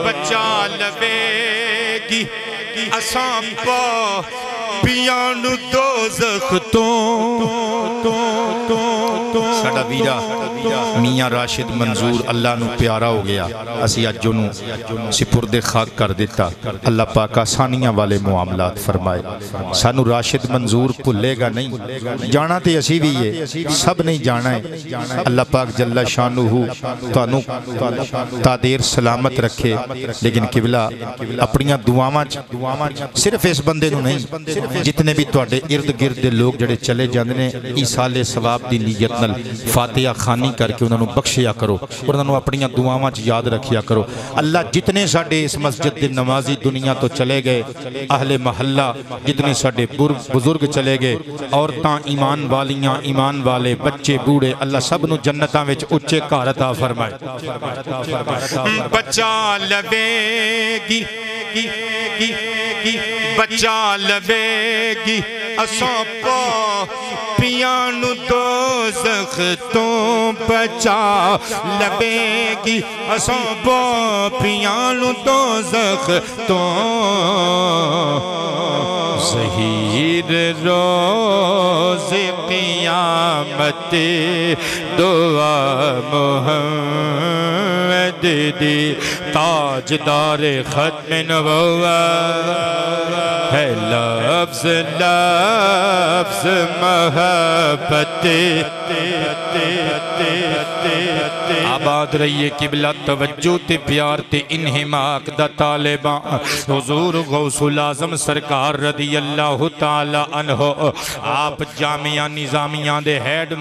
بچا لوے گی اساں پا پیانو دوزخ تو ساڈا ویرا میاں راشد منظور اللہ نو پیارا ہو گیا، اسی اج انہوں سپرد خاک کر دیتا۔ اللہ پاک آسانیاں والے معاملات فرمائے، سانو راشد منظور بھلے گا نہیں، جانا تے اسی بھی ہے، سب نہیں جانا ہے۔ اللہ پاک جل شانہ تانوں تا دیر سلامت رکھے، لیکن قبلہ اپنیاں دعاواں صرف اس بندے نو نہیں، جتنے بھی تواڈے ارد گرد دے لوگ جڑے چلے جاندے نے، ایصال ثواب دی نیت نال فاتحہ خوانی کر کے انہاں نو بخشیا کرو، اور انہاں نو اپنیاں دعاواں چ یاد رکھیا کرو۔ اللہ جتنے ساڈے اس مسجد دے نمازی دنیا تو چلے گئے، اہل محلہ جتنے ساڈے بزرگ چلے گئے، عورتاں ایمان والیاں ایمان والے بچے بوڑھے، اللہ سب نو جنتاں وچ اونچے گھر عطا فرمائے۔ بچا لوے گی بچا لوے گی اساں پاپیاں نو دوزخ تو بچا لوے گی اساں پاپیاں نو دوزخ تو۔ ظہیر روز قیامت دعا محمد دی، تاجدار ختم نبوت ہے لفظ لفظ محبت۔ آباد رہیے قبلہ توجہ تے پیار تے انہماک دا طالبان حضور غوث العظم سرکار رضی اللہ تعالی عنہ، آپ جامعہ نظامیہ دے ہیڈ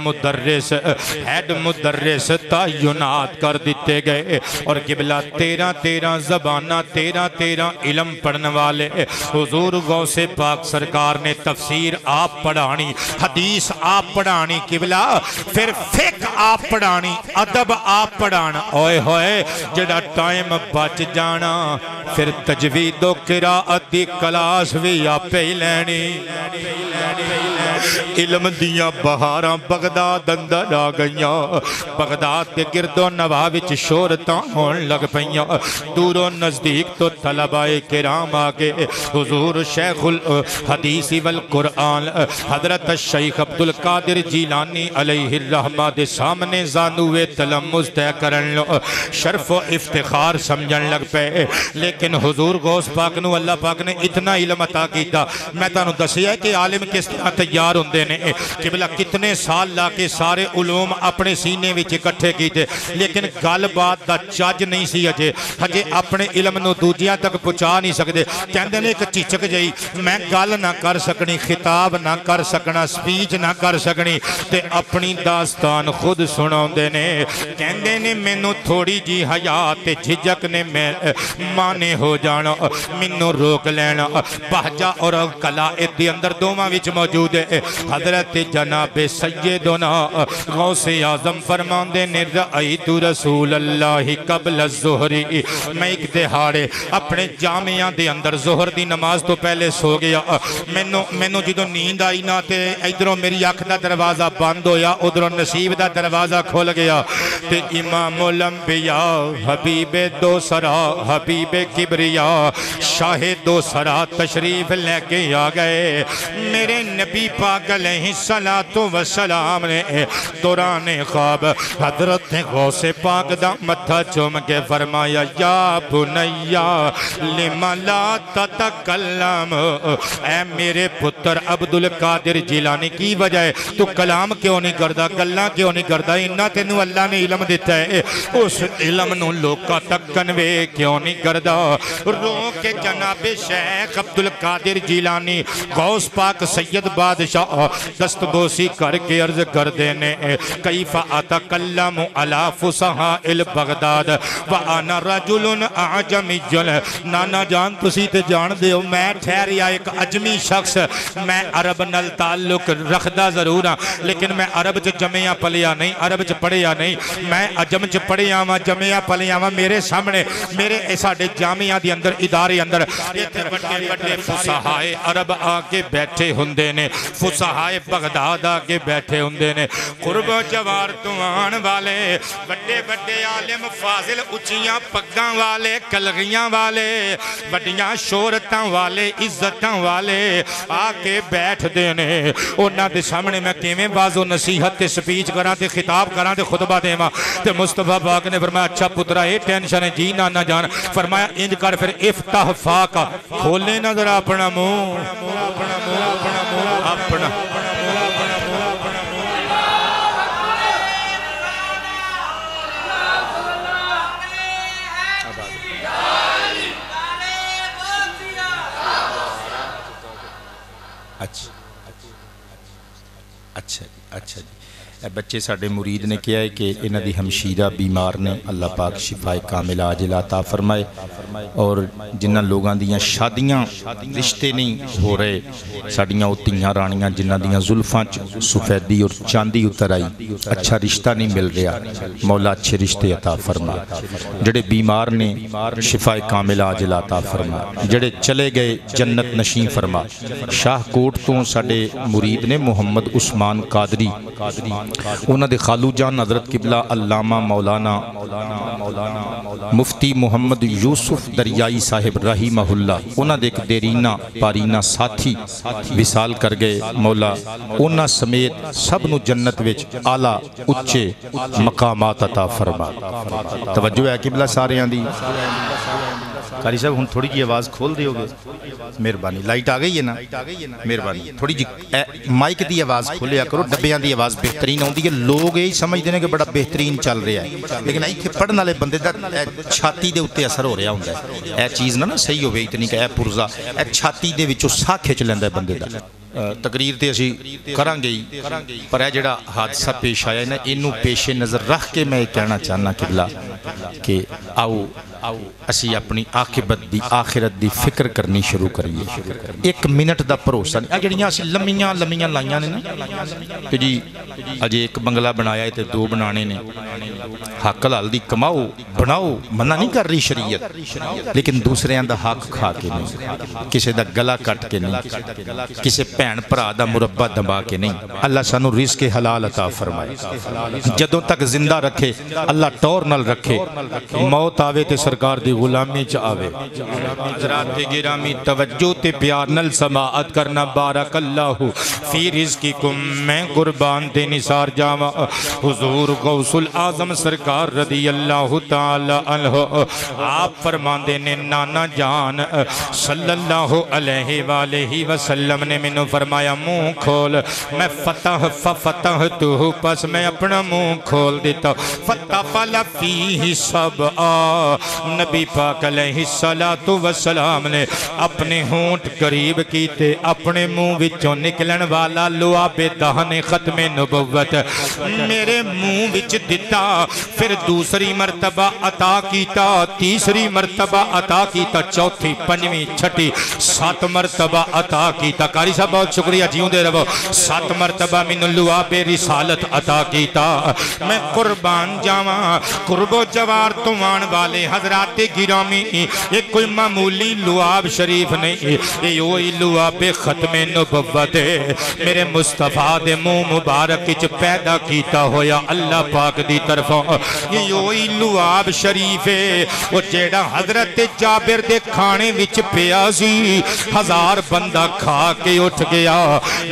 مدرس تعینات کر دیتے گئے، اور قبلہ 13 زبانہ 13 علم پڑھنے والے حضور غوث پاک سرکار نے تفسیر آپ پڑھانی، حدیث آپ پڑھانی قبلہ، پھر فقہ آپ پڑھانی، ادب آپ پڑھانا، اوئے ہوئے جڑا ٹائم بچ جانا پھر تجوید و قراءت دی کلاس بھی آپ ہی لینی۔ علم دیاں بہاراں بغداد اندر آ گئیاں، بغداد دے گرد و نواح وچ شہرتاں ہون لگ پئیاں، دور و نزدیک تو طلباء کرام آگے حضور شیخ الحدیث والقرآن حضرت الشیخ عبدالقادر جیلانی علیہ الرحمہ دے سامنے زانوے تلمذ طے کرن لو، شرف و افتخار سمجھن لگ پے۔ لیکن حضور غوث پاک نو اللہ پاک نے اتنا علم عطا کیتا، میں تانوں دسیا ہے کہ عالم کس طرح تیار ہوندے نے، قبلہ کتنے سال لا کے سارے علوم اپنے سینے وچ اکٹھے کیتے، لیکن گل بات دا چج نہیں سی ہجے اپنے علم نو دوجیاں تک پہنچا نہیں سکدے۔ کہندے نے ایک چچک جئی، میں گل نہ کر سکنی، خطاب نہ کر سکنا، سپیچ نہ کر سکنی، تے اپنی داستان خود سناؤندے نے، کہندے نے مینوں تھوڑی جی حیا تے جھجک نے مانے ہو جانا، مینوں روک لینا۔ بہجہ اور قلائد دی اندر دوواں وچ موجود ہے۔ حضرت جناب سیدنا غوث اعظم فرماندے نے رأیت رسول اللہ قبل الظہر، میں ایک دہاڑے اپنے جامعہ دے اندر ظہر دی نماز تو پہلے سو گیا، مینوں جدوں نیند آئی نا تے ادھروں میری اکھ دا دروازہ بند ہویا، ادھروں نصیب دا دروازہ کھول گیا، تے امام الانبیاء حبیب دو سرا حبیب کبریا شاہ دو سرا تشریف لے کے آ گئے۔ میرے نبی پاک علیہ السلام نے دوران خواب حضرت غوث پاک دا متھا چوم کے فرمایا، یا بنیا لما لا تتکلم، اے میرے پتر عبدالقادر جیلانی کی وجہ ہے تو کلام کیوں نہیں کردا، گلاں کیوں نہیں کردا، انہاں تینوں اللہ نے علم دیتا ہے، اس علم نو لوکاں تک کنوے کیوں نہیں کردا۔ رو کے جناب شیخ عبدالقادر جیلانی غوث پاک سید بادشاہ دستبوسی کر کے عرض کر دینے، کیف اتکلم علی فصحاء البغداد وانا رجل اعجمی، نانا جان تسی تے جان دیو میں ٹھہریا ایک عجمی شخص، میں عرب نال تعلق رکھدا ضرور ہاں، لیکن میں عرب چ جمعہ پلیا نہیں، عرب چ پڑھیا نہیں، میں عجم چ پڑھیا ہاں، جمعہ پلیا ہاں۔ میرے سامنے میرے ساڈے جامعہ دی اندر ادارے اندر اندر ایتھے بڑے بڑے فصحائے عرب آکے بیٹھے ہوندے نے، فصحائے بغداد آکے بیٹھے ہوندے نے، قرب و جوار تو آن والے بڑے بڑے عالم فاضل اچیاں پگاں والے کلغیاں والے بڑیاں شہرتاں والے عزتاں والے آکے بیٹھ دینے۔ انہاں دے سامنے میں کیویں واضح نصیحت تے سپیچ کراں تے خطاب کراں تے خطبہ دیواں تے مصطفیٰ پاک نے فرمایا اچھا پترا اے ٹینشن ہے جی نہ جان، فرمایا انج کر پھر افتح فاکا، کھولے نہ ذرا اپنا منہ اپنا اچھا جی بچے ساڑھے مرید نے کیا ہے کہ انہ دی ہمشیرہ بیمار نے اللہ پاک شفائے کامل عاجل عطا فرمائے، اور جنہ لوگاں دیاں شادیاں رشتے نہیں ہو رہے، ساڑیاں اتیاں رانیاں جنہ دیاں زلفاں سفیدی اور چاندی اتر آئی، اچھا رشتہ نہیں مل رہا، مولا اچھے رشتے عطا فرما، جڑے بیمار نے شفائے کامل عاجل عطا فرما، جڑے چلے گئے جنت نشین فرما۔ شاہ کوٹ تو ساڑھے مرید نے محمد عثمان قادری، انہ دے خالو جان حضرت قبلہ علامہ مولانا مفتی محمد یوسف دریائی صاحب رحمہ اللہ، انہ دے ایک دیرینہ پارینہ ساتھی وصال کر گئے، مولا انہ سمیت سب نو جنت وچ آلہ اچھے مقامات عطا فرما۔ توجہ ہے قبلہ سارے آن دی قاری صاحب ہن تھوڑی جی آواز کھول دے ہوگے، مہربانی لائٹ آ گئی ہے نا، مہربانی تھوڑی جی مائک دی آواز کھولیا کرو، ڈبیاں دی آواز بہترین ہوندی ہے، لوگ یہی سمجھ دینے کہ بڑا بہترین چل رہا ہے، لیکن ایتھے پڑھن والے بندے دا چھاتی دے اوتے اثر ہو رہا ہوندا ہے، اے چیز نہ صحیح ہوے اتنی کہ اے پرزا اے چھاتی دے وچوں ساہ کھچ لیندا ہے بندے دا۔ تقریر تے اسی کران گئی پر اے جڑا حادثہ پیش آیا ہے نا، اینو پیش نظر رکھ کے میں کہنا چاہنا قبلہ کہ آؤ اسی اپنی عاقبت دی آخرت دی فکر کرنی شروع کریے، ایک منٹ دا بھروسہ نہیں، جڑیاں اسی لمیاں لائیاں نے نا کہ جی اجے ایک بنگلہ بنایا ہے تے دو بنانے نے، حق حلال دی کماؤ بناؤ منع نہیں کر رہی شریعت، لیکن دوسرے دا حق کھا کے نہیں، کسے دا گلا کٹ کے نہیں، کسے بھین بھرا دا مربع دبا کے نہیں۔ اللہ سانو رزق حلال عطا فرمائے، جدوں تک زندہ رکھے اللہ ٹور نال رکھے، موت آوے تے سرکار دی غلامی چ آوے۔ حضرات گرامی توجہ تے پیار نال سماعت کرنا، بارک اللہ فی رزقکم، میں قربان تے نثار جاواں حضور غوث العظم سرکار رضی اللہ تعالی عنہ، آپ فرماندے نے نانا جان صلی اللہ علیہ وآلہ وسلم نے منو فرمایا منہ کھول، میں فتح تو پس میں اپنا منہ کھول دیتا، فتح فلا فیہ سبعا، نبی پاک علیہ السلام نے اپنے ہونٹ قریب کیتے، اپنے منہ وچوں نکلن والا لعاب دہن ختم نبوت میرے منہ وچ دیتا، پھر دوسری مرتبہ عطا کیتا، تیسری مرتبہ عطا کیتا، چوتھی پنجویں چھٹی سات مرتبہ عطا کیتا۔ قاری صاحب بہت شکریہ، جیوں دے رہو، 7 مرتبہ من لعاب رسالت عطا کیتا۔ میں قربان جاواں قرب و جوار تو آن والے حضرات گرامی، یہ کوئی معمولی لعاب شریف نہیں، یہ وہی لعاب ختم نبوت ہے، میرے مصطفیٰ دے منہ مبارک وچ پیدا کیتا ہویا اللہ پاک دی طرفوں، یہ وہی لعاب شریف ہے وہ جیڑا حضرت جابر دے کھانے وچ پیا سی، 1000 بندہ کھا کے اٹھ گیا،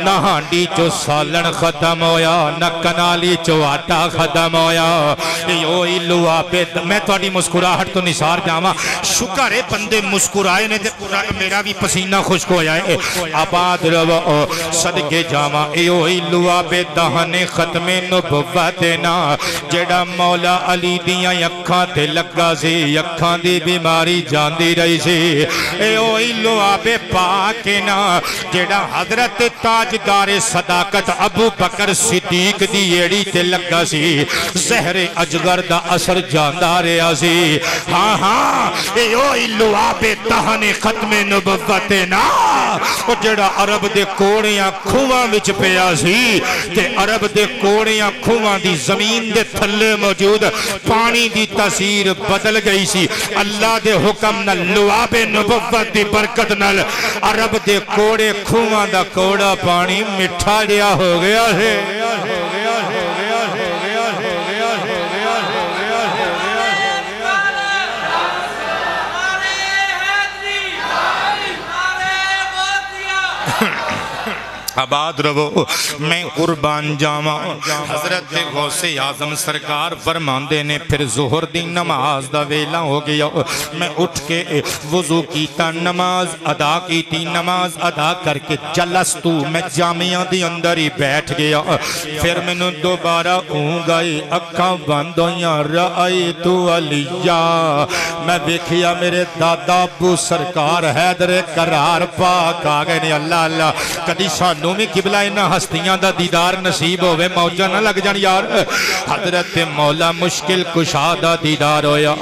نہ ہانڈی چو سالن ختم ہویا، نہ کنالی چو آٹا ختم ہویا، یہ وہی لعاب۔ میں تھوڑی مسکراہٹ تو نثار جاواں، شکر ہے بندے مسکرائے نے تے میرا بھی پسینہ خشک ہویا ہے، آباد رہو صدقے جاواں، اے وہی لعاب دہن ختم نبوت نا، جیڑا مولا علی دیاں اکھاں تے لگا سی، اکھاں دی بیماری جاندی رہی سی، اے وہی لعاب پاک نا، جیڑا حضرت تاجدار صداقت ابو بکر صدیق دی ایڑی تے لگا سی، زہر اجگر دا اثر جاندہ رہا سی ہاں ہاں اے اوئی لعاب دہن ختم نبوت نا او جڑا عرب دے کوڑیاں کھواں وچ پیا سی تے عرب دے کوڑیاں کھواں دی زمین دے تھلے موجود پانی دی تاثیر بدل گئی سی اللہ دے حکم نال لعاب نبوت دی برکت نال عرب دے کوڑے کھواں دا کوڑا پانی مٹھا جیا ہو گیا ہے آباد رہو میں قربان جاواں حضرت غوث اعظم سرکار فرماندے نے پھر ظہر دی نماز دا ویلا ہو گیا میں اٹھ کے وضو کیتا نماز ادا کیتی نماز ادا کر کے جلستو میں جامعہ دی اندر ہی بیٹھ گیا پھر میں نے دوبارہ اونگ آئی اکھاں بند ہویاں رأیتو علیہ میں دیکھیا میرے دادا ابو سرکار حیدر کرار پاک آگئے نے اللہ اللہ کدی سانو میں قبلہ انہا ہستیاں دا دیدار نصیب ہوئے موجہ نہ لگ جان یار حضرت مولا مشکل کشادہ دیدار ہویا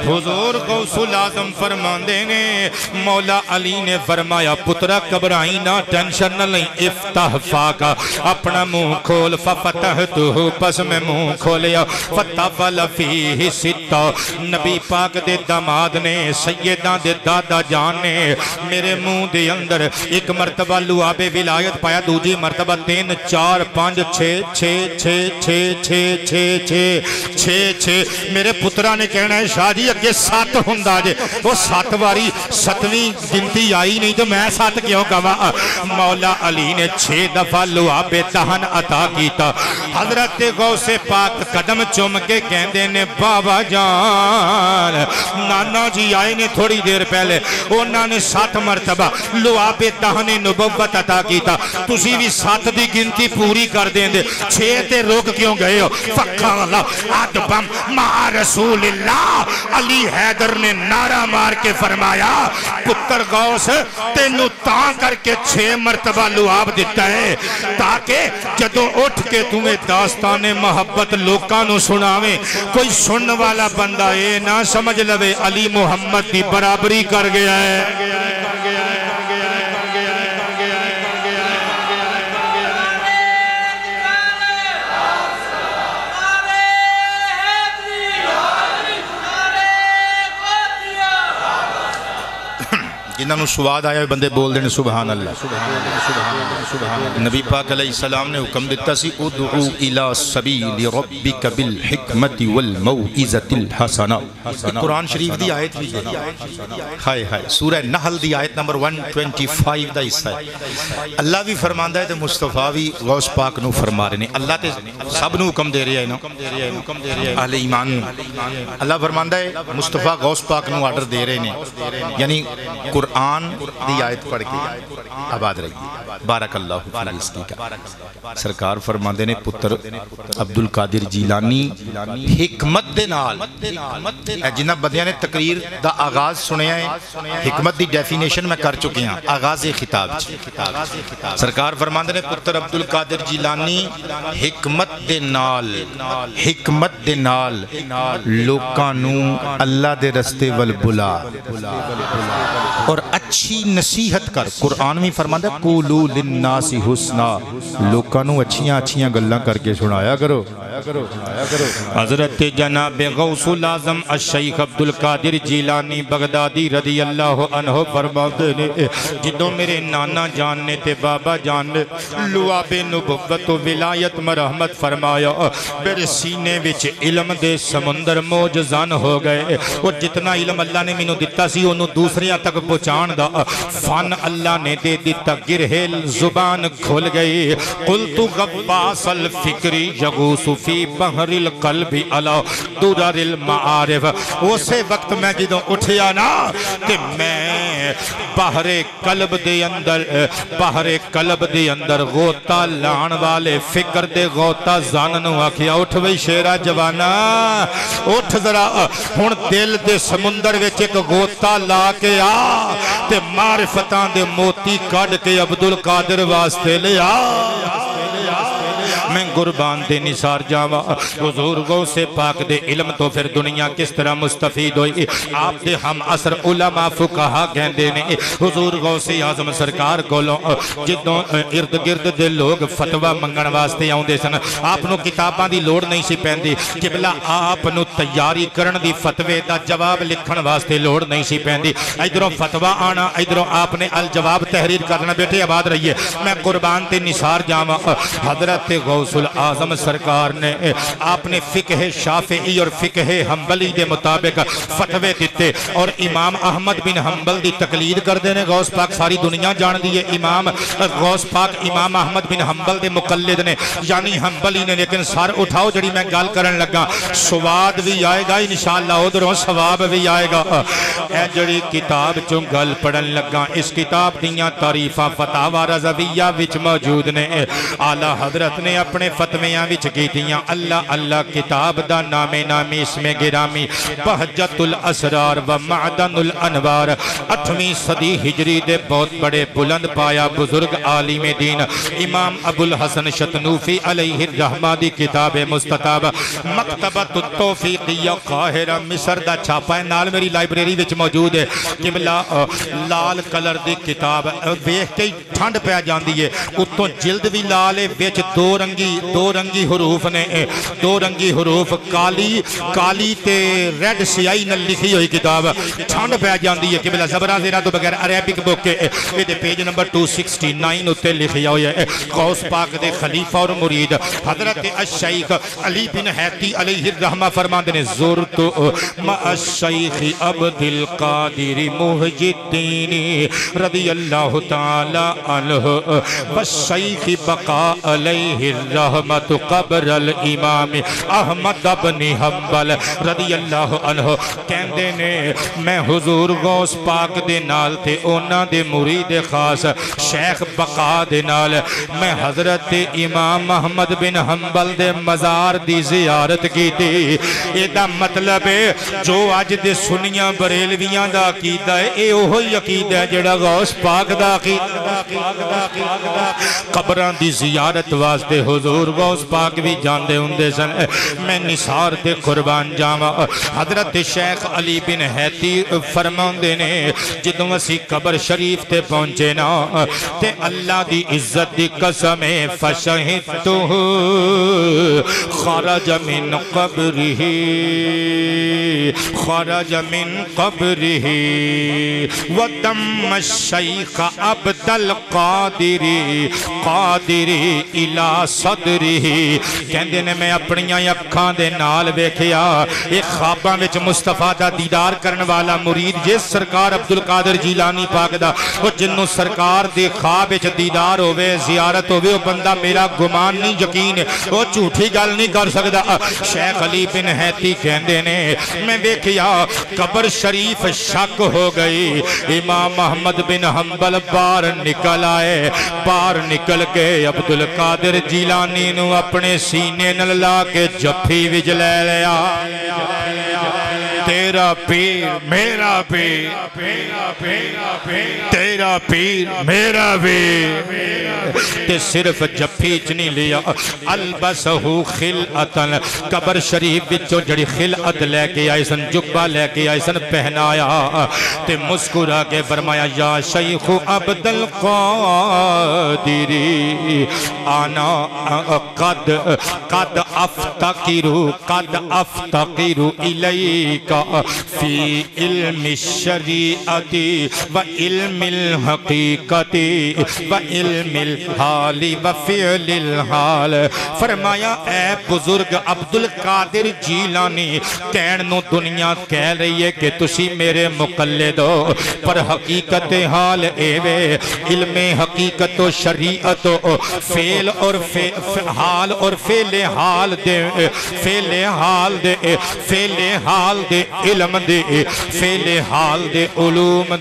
حضور غوث الاعظم فرماندے نے مولا علی نے فرمایا پترہ کبرائی نہ ٹینشن نہ لیں افتح فاقا اپنا منہ کھول ففتحتو پس میں منہ کھولیا فتفل فیہ ستہ نبی پاک دے داماد نے سیدہ دے دادا جان نے میرے منہ دے اندر ایک مرتبہ لعاب ولایت پایا دوجی مرتبہ 3 4 5 6 میرے پترہ نے کہنا ہے شاہ جی اگے 7 ہندہ جے وہ 7 واری 7ویں گنتی آئی نہیں تو میں 7 کیوں کہا مولا علی نے 6 دفعہ لعاب دہن عطا کیتا حضرت غوث پاک قدم چوم کے کہندے نے بابا جان نانا جی آئے نے تھوڑی دیر پہلے انہوں نے 7 مرتبہ لعاب دہن نبوت عطا کیتا تُسی بھی 7 دی گنتی پوری کر دیں دے 6 تے روک کیوں گئے ہو فقہ اللہ آدبم مع رسول اللہ علی حیدر نے نعرہ مار کے فرمایا پتر غوث تینو تاں کر کے 6 مرتبہ لعاب دیتا ہے تاکہ جدو اٹھ کے تمہیں داستان محبت لوکانو سناویں کوئی سنن والا بندہ اے نہ سمجھ لوے علی محمد دی برابری کر گیا ہے جنہاں نو سواد آیا بندے بول دینے سبحان اللہ نبی پاک علیہ السلام نے حکم دیتا سی ادعو الى سبیل ربک بالحکمت والموعظۃ الحسنہ قرآن شریف دی آیت بھی ہائے ہائے سورہ نحل دی آیت نمبر 125 دا حصہ ہے اللہ بھی فرماندہ ہے تے مصطفیٰ بھی غوث پاک نو فرما رہے ہیں اللہ تے سب نو حکم دے رہے ہیں اہل ایمان اللہ فرماندہ ہے مصطفیٰ غوث پاک نو آرڈر دے رہے ہیں یعنی قرآن دی آیت پڑھ کے آباد رہی بارک اللہ فی اس کا سرکار فرماندے نے پتر عبدالقادر جیلانی حکمت دے نال جنہ بدیاں نے تقریر دا آغاز سنے ہیں حکمت دی ڈیفینیشن میں کر چکے ہیں آغاز خطاب سرکار فرماندے نے پتر عبدالقادر جیلانی حکمت دے نال لوکانو اللہ دے رستے والبلا اور اچھی نصیحت کر قرآن میں فرماتا ہے قولو للناس حسنا لوکانو اچھیاں گلہ کر کے سنایا کرو حضرت جناب غوث الاعظم الشیخ عبدالقادر جیلانی بغدادی رضی اللہ عنہ فرماتے نے جدوں میرے نانا جان نے تے بابا جان نے لعاب نبوت و ولایت مرحمت فرمایا میرے سینے وچ علم دے سمندر موجزان ہو گئے اور جتنا علم اللہ نے مینوں دتا سی انہوں دوسریاں تک پہنچان دا فن اللہ نے دے دیتا گرہل زبان کھل گئی قلت غباس الفکری یغوث فی بحر القلب علا درر المعارف اسے وقت میں جدوں اٹھیا نا کہ میں بحر قلب دے اندر غوطہ لان والے فکر دے غوطہ زاننو آکھیا اٹھ وی شیرہ جوانا اٹھ ذرا ہن دل دے سمندر وچ ایک غوطہ لا کے آ تے معرفتان دے موتی کڑ کے عبدالقادر واسطے لے آ میں قربان دے نثار جاوا حضور غوث پاک دے علم تو پھر دنیا کس طرح مستفید ہوئی آپ دے ہم عصر علماء فقہا کہندے نے حضور غوث اعظم سرکار کولوں جدوں ارد گرد دے لوگ فتوی منگن واسطے آوندے سن آپ نو کتاباں دی لوڑ نہیں سی پیندی قبلہ آپ نو تیاری کرن دی فتوی دا جواب لکھن واسطے لوڑ نہیں سی پیندی ادھروں فتوی آنا ادھروں آپ نے الجواب تحریر کرنا بیٹے آباد رہیے میں قربان تے نثار جاواں حضرت غوث الاعظم سرکار نے آپ نے فقہ شافعی اور فقہ حنبلی دے مطابق فتوے دیتے اور امام احمد بن حنبل دی تقلید کر دینے غوث پاک ساری دنیا جان دیئے امام غوث پاک امام احمد بن حنبل دے مقلد نے یعنی حنبلی نے لیکن سار اٹھاؤ جڑی میں گال کرن لگا سواد بھی آئے گا انشاءاللہ ادھروں ثواب بھی آئے گا اے جڑی کتاب چوں گل پڑھن لگا اس کتاب دیاں تعریفاں فتاوی رضویہ وچ موجود نے اعلیٰ حضرت نے اپنے فتویاں وچ کیتیاں اللہ اللہ کتاب دا نام نامی اسم گرامی بہجت الاسرار و معدن الانوار 8ویں صدی ہجری دے بہت بڑے بلند پایا بزرگ عالم دین امام ابو الحسن شتنوفی علیہ الرحمہ دی کتاب مستطاب مکتبۃ التوفیقیہ قاہرہ مصر دا چھاپا ہے نال میری لائبریری وچ موجود ہے قبلہ لال کلر دی کتاب ویکھ کے ٹھنڈ پہ جاندی ہے اتوں جلد بھی لال ہے وچ دو رنگی حروف نے دو رنگی حروف کالی تے ریڈ سیاہی نال لکھی ہوئی کتاب ٹھنڈ پہ جاندی ہے قبلہ زبرہ زیرہ تو بغیر عربک بک کے یہ پیج نمبر 269 اتے لکھیا ہویا ہے غوث پاک دے خلیفہ اور مرید حضرت الشیخ علی بن حیتی علیہ الرحمہ فرماندے نے زورت مع الشیخ عبد القادر محی الدین رضی اللہ تعالی عنہ والشیخ بقا علیہ الرحمت قبر الامام احمد بن حنبل رضی اللہ عنہ کہندے نے میں حضور غوث پاک دے نال تے اونا دے مرید خاص شیخ بقا دے نال میں حضرت امام احمد بن حنبل دے مزار دی زیارت کی تھی اے دا مطلب ہے جو آج دے سنیاں بریلویاں دا عقیدہ ہے اے اوہی عقیدہ ہے جڑا غوث پاک دا عقیدہ قبران دی زیارت واسطے حضور غوث پاک بھی جاندے ہوندے سن میں نثار تے قربان جاواں حضرت شیخ علی بن حیتی فرماندے نے جدوں اسی قبر شریف تے پہنچے نا تے اللہ دی عزت دی قسم فشہدتہ خرج من قبرہ ودم الشیخ عبد القادری الى صدری کہندے نے میں اپنیاں اکھاں دے نال ویکھیا ایک خواباں وچ مصطفیٰ دا دیدار کرن والا مرید جس سرکار عبدالقادر جیلانی پاک دا وہ جنوں سرکار دے خواب وچ دیدار ہوئے زیارت ہوئے وہ بندہ میرا گمان نہیں یقین وہ جھوٹی گل نہیں کر سکدا شیخ علی بن حیتی کہندے نے میں ویکھیا قبر شریف شک ہو گئی امام احمد بن حنبل باہر نکل آئے باہر نکل کے عبدالقادر جیلانی نو اپنے سینے نل لا کے جفی وچ لے لیا تیرا پیر میرا پیر تیرا پیر میرا پیر تے صرف جفی چ نہیں لیا البسہ خلعتن قبر شریف وچوں جڑی خلعت لے کے آئے سن جبہ لے کے آئے سن پہنایا تے مسکرا کے فرمایا یا شیخ عبد القادر انا قد افتقر الیک فی علم الشریعت و علم الحقیقت و علم الحال و فعل الحال فرمایا اے بزرگ عبدالقادر جیلانی کہنوں دنیا کہہ رہی ہے کہ تسی میرے مقلد ہو پر حقیقت حال ایوے علم حقیقت و شریعت و فعل اور حال اور فعل حال دے فعل حال دے علم دے فعل حال دے علوم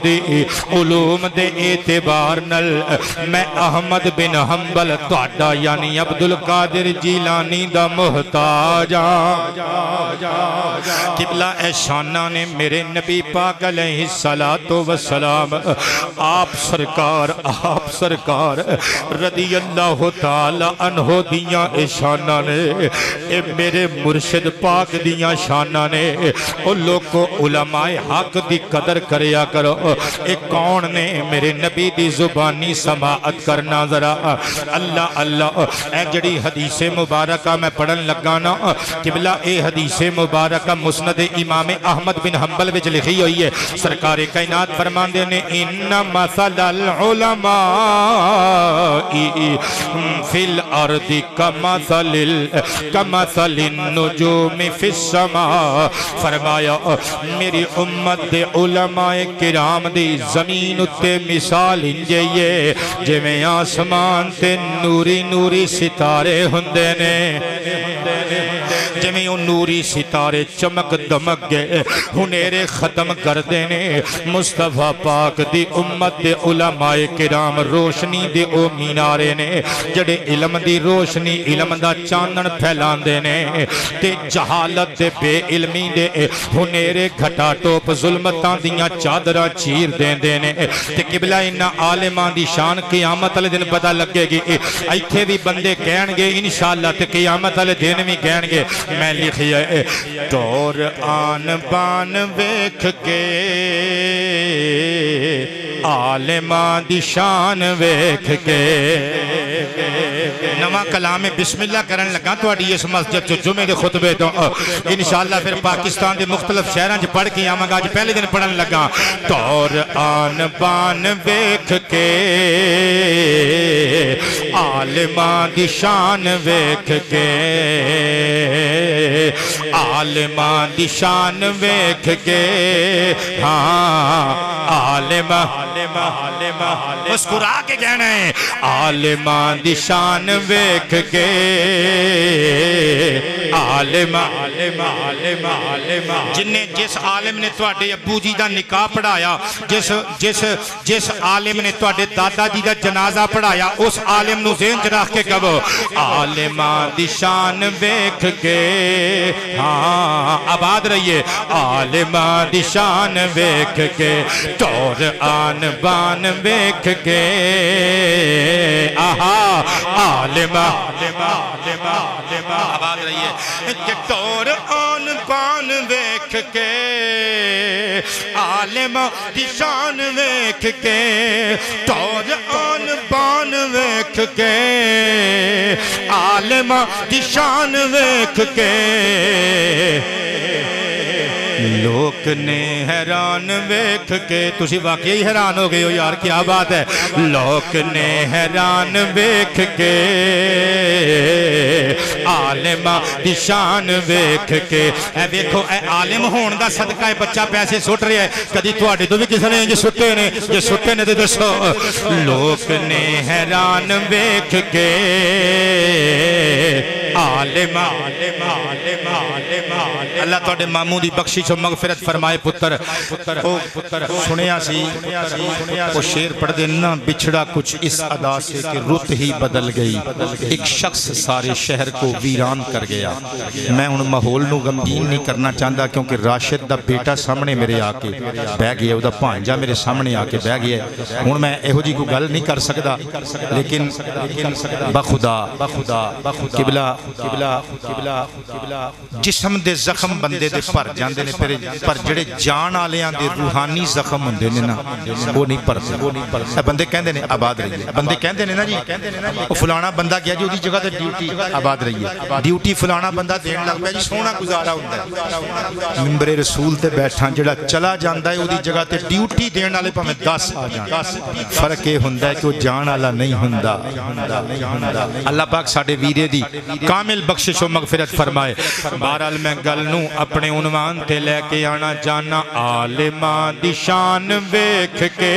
دے اعتبار نل میں احمد بن حنبل تہاڈا یعنی عبدالقادر جیلانی دا محتاج قبلہ اے شانہ نے میرے نبی پاک علیہ السلام آپ سرکار رضی اللہ تعالی عنہ دیاں اے شانہ نے اے میرے مرشد پاک دیاں شانہ نے او لوگوں علماء حق دی قدر کریا کرو اے کون نے میرے نبی دی زبانی سماعت کرنا ذرا اللہ اللہ اے جڑی حدیث مبارکہ میں پڑھن لگانا قبلہ اے حدیث مبارکہ مسند امام احمد بن حنبل وچ لکھی ہوئی ہے سرکار کائنات فرماندے نے ان مثل العلماء فی الارض کمثل النجوم فی السماء فرمایا میری امت دے علماء کرام دی زمین اتے مثال انجیے جے میں آسمان تے نوری ستارے ہندے نے جے میں نوری ستارے چمک دمک گئے ہنیرے ختم کر دینے مصطفیٰ پاک دی امت دے علماء کرام روشنی دے او مینارے نے جڑے علم دی روشنی علم دا چاندن پھیلان دینے تے جہالت دے بے علمی دے ہنیرے گھٹا ٹوپ ظلمتاں دیاں چادرہ چیر دین دینے تے قبلہ انہا عالمان دی شان قیامت علی دن پتہ لگے گی ایتھے بھی بندے کہن گے انشاءاللہ تے قیامت علی دن بھی کہن گے میں لکھیا ہے دور آن بان ویکھ کے عالمان دی شان ویکھ کے نواں کلام بسم اللہ کرن لگا تو اڈی اس مسجد جو جمعے دے خطبے تو انشاءاللہ پھر پاکستان دے مختلف شہران جو پڑھ کے آمگا جو پہلے دن پڑھن لگا دور آن بان ویکھ کے عالمان دی شان ویکھ کے عالمان دی شان ویکھ کے ہاں عالمان مسکرا کے کہنا ہے عالمان دی شان ویکھ کے جس عالم نے تواڈے ابو جی دا نکاح پڑھایا جس عالم نے تواڈے دادا جی دا جنازہ پڑھایا اس عالم نو ذہن چ رکھ کے کہو عالمان دی شان ویکھ کے ہاں آباد رہیے عالمان دی شان ویکھ کے دور آن بان ویکھ کے آہا عالمان آباد رہیے دور آن بان ویکھ کے عالمان دی شان ویکھ کے دور آن بان ویکھ کے عالمان دی شان ویکھ کے لوک نے حیران ویکھ کے تسی واقعی حیران ہو گئے ہو یار کیا بات ہے لوک نے حیران ویکھ کے عالمہ دی شان ویکھ کے اے ویکھو اے عالم ہون دا صدقہ ہے بچہ پیسے سٹ رہے ہیں کدی تواڈے تو بھی کسے نے جو سٹے نے تے دسو لوک نے حیران ویکھ کے عالم اللہ تواڈے ماموں دی بخشش و مغفرت فرمائے پتر سنیا سی وہ شیر پڑھ دینا بچھڑا کچھ اس ادا سے کہ رت ہی بدل گئی ایک شخص سارے شہر کو ویران کر گیا میں ان ماحول نو غمگین نہیں کرنا چاہتا کیونکہ راشد دا بیٹا سامنے میرے آکے بہ گیا دا بھانجا میرے سامنے آکے بہ گیا ہن میں ایہو جی کو گل نہیں کر سکدا لیکن بخدا قبلہ جسم دے زخم بندے دے پر جاندے نے پر جڑے جان آلیاں دے روحانی زخم ہوندے نے نا وہ نہیں پرتے بندے کہندے نے آباد رہیے بندے کہندے نے نا جی فلانا بندہ گیا جی جگہ تے ڈیوٹی آباد رہیے ڈیوٹی فلانا بندہ دین لگ پیا جی سونا گزارا ہوندا ہے منبر رسول تے بیٹھا جڑا چلا جاندا ہے اودی جگہ تے ڈیوٹی دین والے بھاویں 10 آ جان فرق یہ ہوندا ہے کہ وہ جان والا نہیں ہوندا اللہ پاک ساڈے ویرے دی کامل بخشش و مغفرت فرمائے بہرحال نال میں گل نو اپنے عنوان تے لے کے آنا چاہنا عالماں دی شان ویکھ کے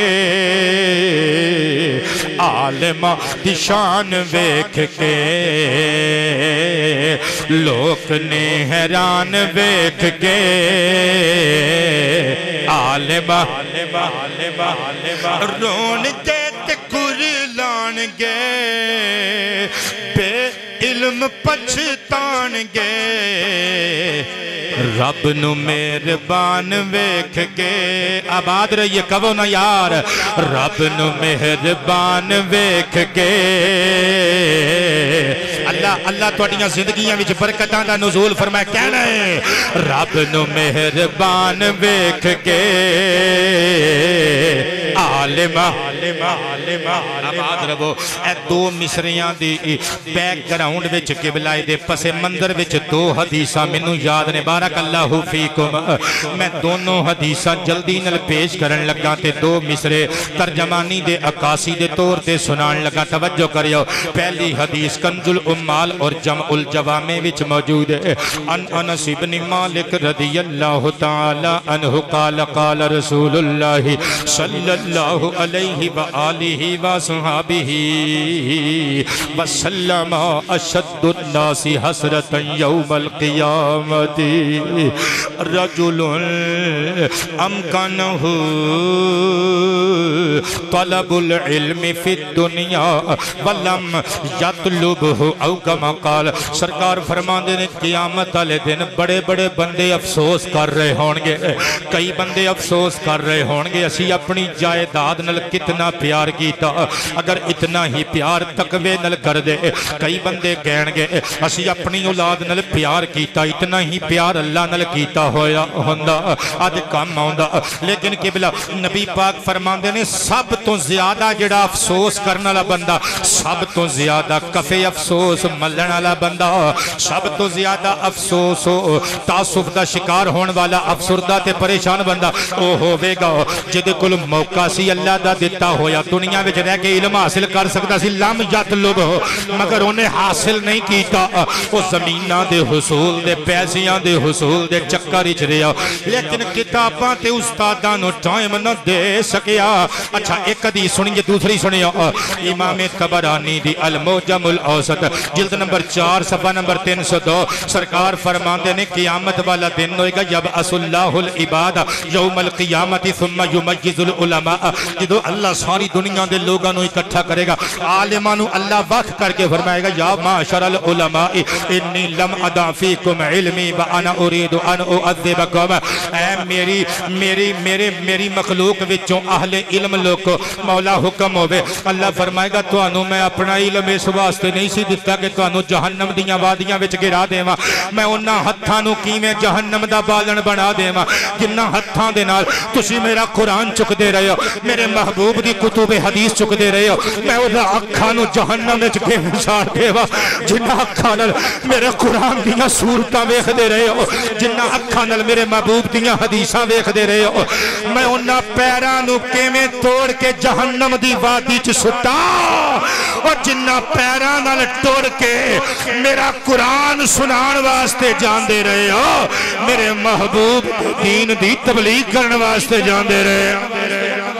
عالماں دی شان ویکھ کے لوک نے حیران ویکھ کے عالماں رون کے تے کرلان گے بے علم پچھتان گے رب نو مہربان ویکھ کے آباد رہیے کہو نا یار رب نو مہربان ویکھ کے اللہ توڑیاں زندگیاں وچ برکتاں دا نزول فرمائے کہنا ہے رب نو مہربان ویکھ کے عالمہ آباد رہو اے دو مصریاں دی بیک گراؤنڈ وچ قبلہ دے پس منظر وچ دو حدیثاں منو یاد نے بارک اللہ فیکم میں دونوں حدیثاں جلدی نل پیش کرن لگا تے دو مصرے ترجمانی دے عکاسی دے طور تے سنان لگا توجہ کریو پہلی حدیث کنز الامال اور جمع الجوامع وچ موجود ہے ان انس بن مالک رضی اللہ تعالی عنہ قال قال رسول اللہ صلی اللہ علیہ وآلہ وصحابہ وسلم اشد الناس حسرتا یوم القیامت رجل امکنہ طلب العلم فی الدنیا ولم یطلبہ او کما قال سرکار فرماندے نے قیامت والے دن بڑے بڑے بندے افسوس کر رہے ہونگے کئی بندے افسوس کر رہے ہونگے اسی اپنی جائیداد نل کتنا پیار کیتا اگر اتنا ہی پیار تقوی نل کر دے کئی بندے کہن گے اسی اپنی اولاد نل پیار کیتا اتنا ہی پیار اللہ نل کیتا ہویا ہوندا آج کام آوندا لیکن قبلہ نبی پاک فرماندے نے سب تو زیادہ جڑا افسوس کرنا والا بندہ سب تو زیادہ کفے افسوس ملن والا بندہ سب تو زیادہ افسوس تعصب دا شکار ہون والا افسردہ تے پریشان بندہ او ہوے گا جدے کل موقع سی اللہ دا دیتا ہویا دنیا وچ رہ کے علم حاصل کر سکتا سی لم یطلب مگر انہیں حاصل نہیں کیتا او زمیناں دے حصول دے پیسیاں دے حصول دے چکر وچ رہیا لیکن کتاباں تے استاداں نو ٹائم نہ دے سکیا اچھا ایک حدیث سنیے دوسری سنیے امام طبرانی دی المعجم الاوسط جلد نمبر 4 صفحہ نمبر 302 سرکار فرماندے نے قیامت والا دن ہوئے گا یبعث اللہ العباد یوم القیامت ثم یمیز العلماء جدو اللہ ساری دنیا دے لوگاں نو اکٹھا کرے گا عالمانو اللہ وقت کر کے فرمائے گا یا معاشر العلماء انی لم ادا فیکم علمی وانا اريد ان اعذبکم اے میری مخلوق وچوں اہل علم لوگ مولا حکم ہوئے اللہ فرمائے گا تو انو میں اپنا علم اس واسطے نہیں سی دیتا کہ تو انو جہنم دیاں وادیاں وچ گرا دیواں میں انہاں ہتھاں نو کیویں جہنم دا بالن بنا دیواں جنہاں ہتھاں دے نال تسی میرا قرآن چک دے رہے ہو میرے محبوب دی کتب حدیث چک دے رہے ہو میں انہاں اکھاں نو جہنم وچ کیویں ساڑ دیواں جنہاں اکھاں نال میرے قرآن دیاں صورتاں ویکھ دے رہے ہو جنہاں اکھاں نال میرے محبوب دیاں حدیثاں ویکھ دے رہے ہو میں انہاں پیراں نو کیویں توڑ کے جہنم دی وادی چ سٹا اور جنہاں پیراں نال ٹوڑ کے میرا قرآن سنان واسطے جان دے رہے ہو میرے محبوب دین دی تبلیغ کرن واسطے جان دے رہے ہو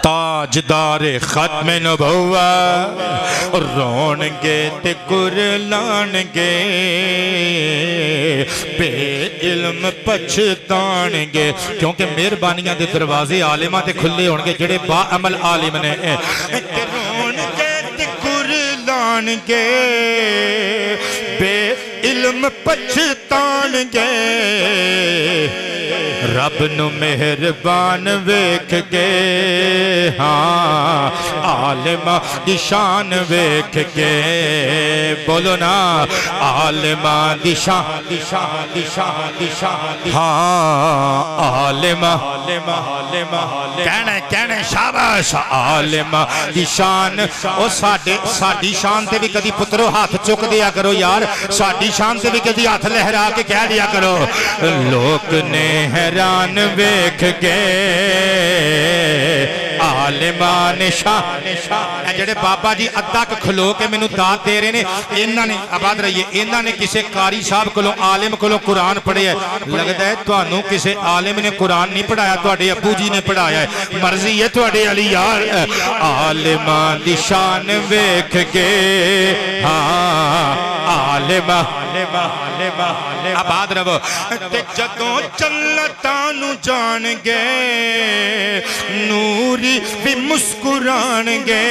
تاجدار ختم نبوت رونگے تے گرلانگے بے علم پچھتانگے کیونکہ مہربانیاں دے دروازے عالمہ تے کھلے ہونگے جڑے با عمل عالم نے رونگے تے گرلانگے بے علم پچھتانگے رب نو مہربان ویکھ کے ہاں عالمہ دی شان ویکھ کے بولو نا عالمہ دی شان ہاں عالمہ کہنے شاباش عالمہ دی شان او ساڑی شان تے بھی کدی پترو ہاتھ چک دیا کرو یار ساڑی شان تے بھی کدی ہاتھ لہرا کے کہہ دیا کرو لوگ نے حیران ویکھ کے عالمان شان جڑے بابا جی ادھا کھلو کے میں نو داد دے رہے نے انہاں نے آباد رہیے انہاں نے کسے قاری صاحب کلو عالم کلو قرآن پڑھے ہے لگتا ہے توانوں کسے عالم نے قرآن نہیں پڑھایا توڑے ابو جی نے پڑھایا ہے مرضی ہے توڑے علی یار عالمان دی شان ویکھ کے ہاں عالمہ آباد رہو تے جدوں جنتانو جان گے نوری بھی مسکران گے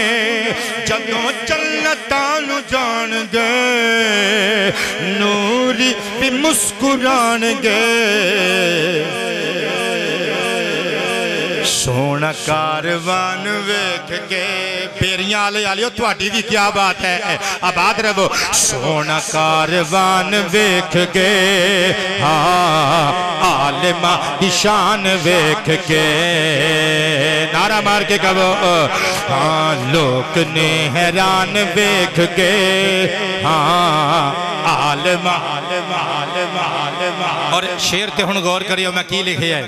جدوں جنتانو جان گے نوری بھی مسکران گے سونا کاروان ویکھ کے پیریاں آلے آلیو تواڈی بھی کیا بات ہے آباد رہو سونا کاروان ویکھ کے ہاں عالمہ دی شان ویکھ کے نعرہ مار کے کہو ہاں لوگ نے حیران ویکھ کے ہاں عالمہ اور شیر تے ہن غور کریو میں کی لکھے ہے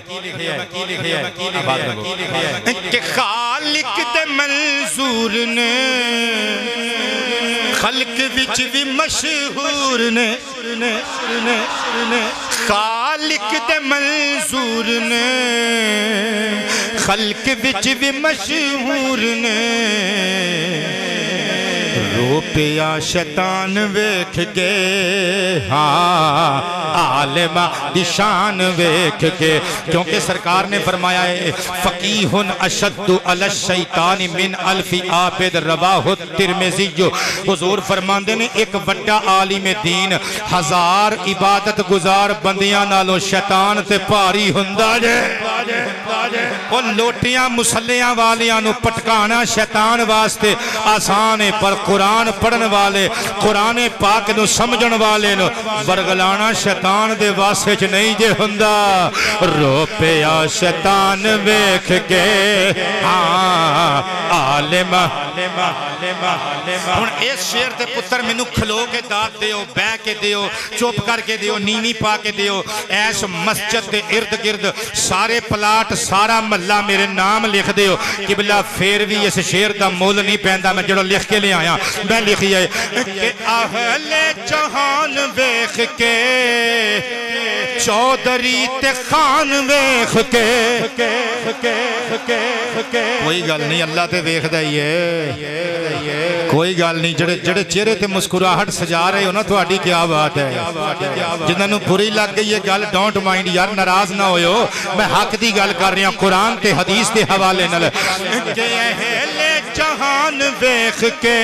آباد رہو کہ خالق دے منظور نے خلق وچ بھی مشہور نے خالق دے منظور نے خلق وچ بھی مشہور نے رو پیا شیطان ویکھ کے ہاں عالمہ دی شان ویکھ کے کیونکہ سرکار نے فرمایا ہے فقیہن اشد علی الشیطان من الف عابد رواہ الترمذی حضور فرماندے نے ایک بڑا عالم دین ہزار عبادت گزار بندیاں نالوں شیطان تے پاری ہندا جے وہ لوٹیاں مسلیاں والیاں نو پٹکانا شیطان واسطے آسان ہے پر قرآن پڑھن والے قرآن پاک نو سمجھن والے نو ورگلانا شیطان دے واسطے چ نہیں جے ہندا رو پیا شیطان ویکھ کے ہاں عالمہ ہن اس شیر تے پتر مینوں کھلو کے داد دیو بہ کے دیو چپ کر کے دیو نیوی پا کے دیو ایس مسجد دے ارد گرد سارے پلاٹ سارا محلہ میرے نام لکھ دیو قبلہ پھر بھی اس شیر دا مول نہیں پہندا میں جڑو لکھ کے لے آیا میں لکھی ہے کہ اہل جہان ویکھ کے چودھری تے خان ویکھ کے کوئی گل نہیں اللہ تے ویکھ دائی ہے کوئی گل نہیں جڑے چہرے تے مسکراہٹ سجا رہے ہو نا تو آڈی کیا بات ہے جنہوں بری لگ گئی یہ گل ڈونٹ مائنڈ یار ناراض نہ ہوئے ہو میں حق دی گل کر رہی ہوں قرآن تے حدیث تے حوالے نہ کہ اہل جہان ویکھ کے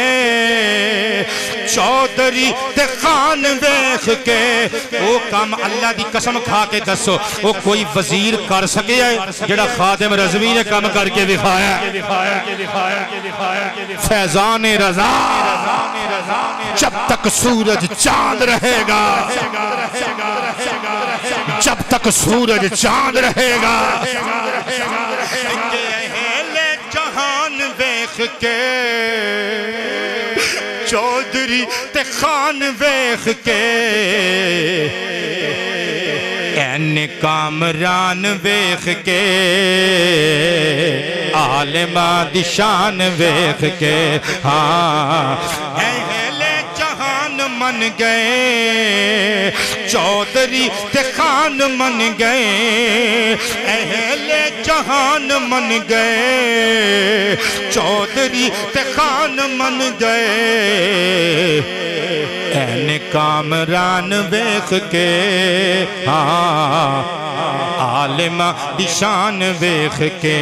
چودھری تے خان ویکھ کے وہ کام اللہ دی قسم کھا کے دسو وہ کوئی وزیر کر سکے ہے جڑا خادم رضوی نے کام کر کے دکھایا فیضان رضا جب تک سورج چاند رہے گا جب تک سورج چاند رہے گا جہان ویکھ کے چودھری تے خان ویکھ کے این کامران ویکھ کے عالمہ دی شان ویکھ کے ہاں اہل جہان من گئے چودھری تے خان من گئے اہل جہان من گئے چودھری تے خان من گئے این کامران ویکھ کے ہاں عالمہ دی شان ویکھ کے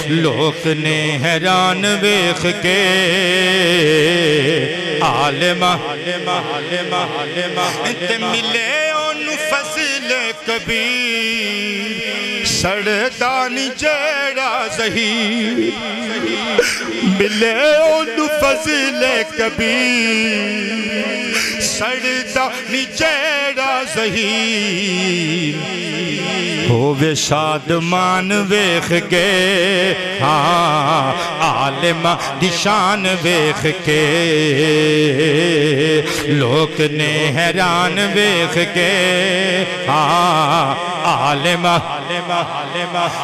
لوگ نے حیران ویکھ کے عالمہ تے ملے اونوں فضل کبیر سڑدانی جیڑا ظہیر ملے اونو فضل کبیر سڑدانی جیڑا ظہیر ہووے شادمان ویخ کے ہاں عالم دی شان ویخ کے لوگ نے حیران ویخ کے ہاں عالم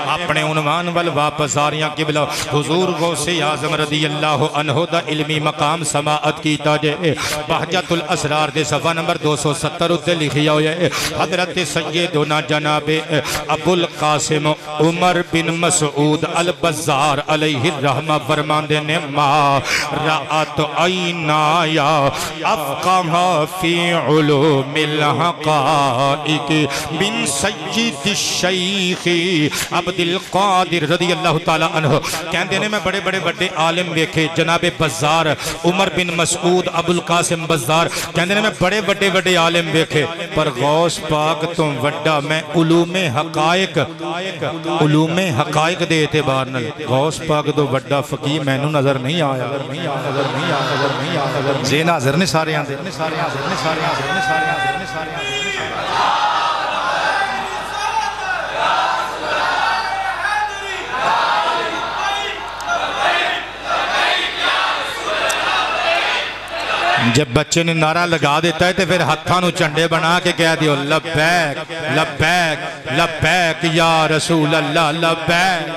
اپنے عنوان وال واپس آریاں قبلہ حضور غوث اعظم رضی اللہ عنہ دا علمی مقام سماعت کیتا جے بہجت الاسرار دے صفحہ نمبر 270 اتے لکھیا ہویا ہے حضرت سیدنا جناب ابو القاسم عمر بن مسعود البزار علیہ الرحمہ فرمان دینے ما رأت عینایا افقہ فی علوم الحقائق من سید الشیخ عبد القادر رضی اللہ تعالیٰ عنہ کہندے نے میں بڑے بڑے بڑے عالم ویکھے جناب بزار عمر بن مسعود ابو القاسم بزار کہندے نے میں بڑے بڑے عالم ویکھے پر غوث پاک تو وڈا میں علوم حقائق دے اعتبار نال غوث پاک تو وڈا فقیہ میں نو نظر نہیں آیا زین حاضر نے سارے آن دے جب بچے نے نعرہ لگا دیتا ہے تو پھر ہتھانو چنڈے بنا کے کہہ دیو لبیک لبیک لبیک یا رسول اللہ لبیک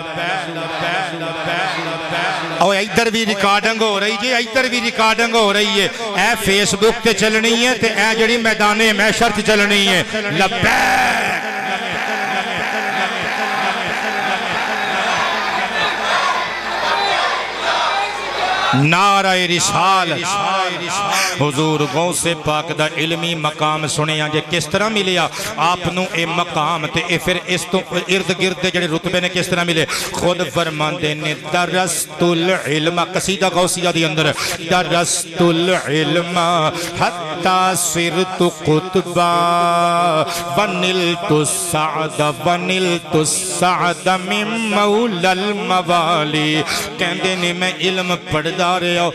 اور ایدر بھی ریکارڈنگ ہو رہی جی ایدر بھی ریکارڈنگ ہو رہی ہے اے فیس بک تے چلنی ہے تے اے جڑی میدان محشر تے چلنی ہے لبیک نعرہ رسال حضور غوث پاک دا علمی مقام سنے آنجے کس طرح ملیا آپ نو اے مقام تے اے پھر اس تو ارد گرد جڑے رتبے نے کس طرح ملے خود فرماندے نے درست العلم قصیدہ غوثیہ دی اندر درست العلم حتی صرت قطبا ونلت السعد من مولا الموالی کہندے نے میں علم پڑھدا رہا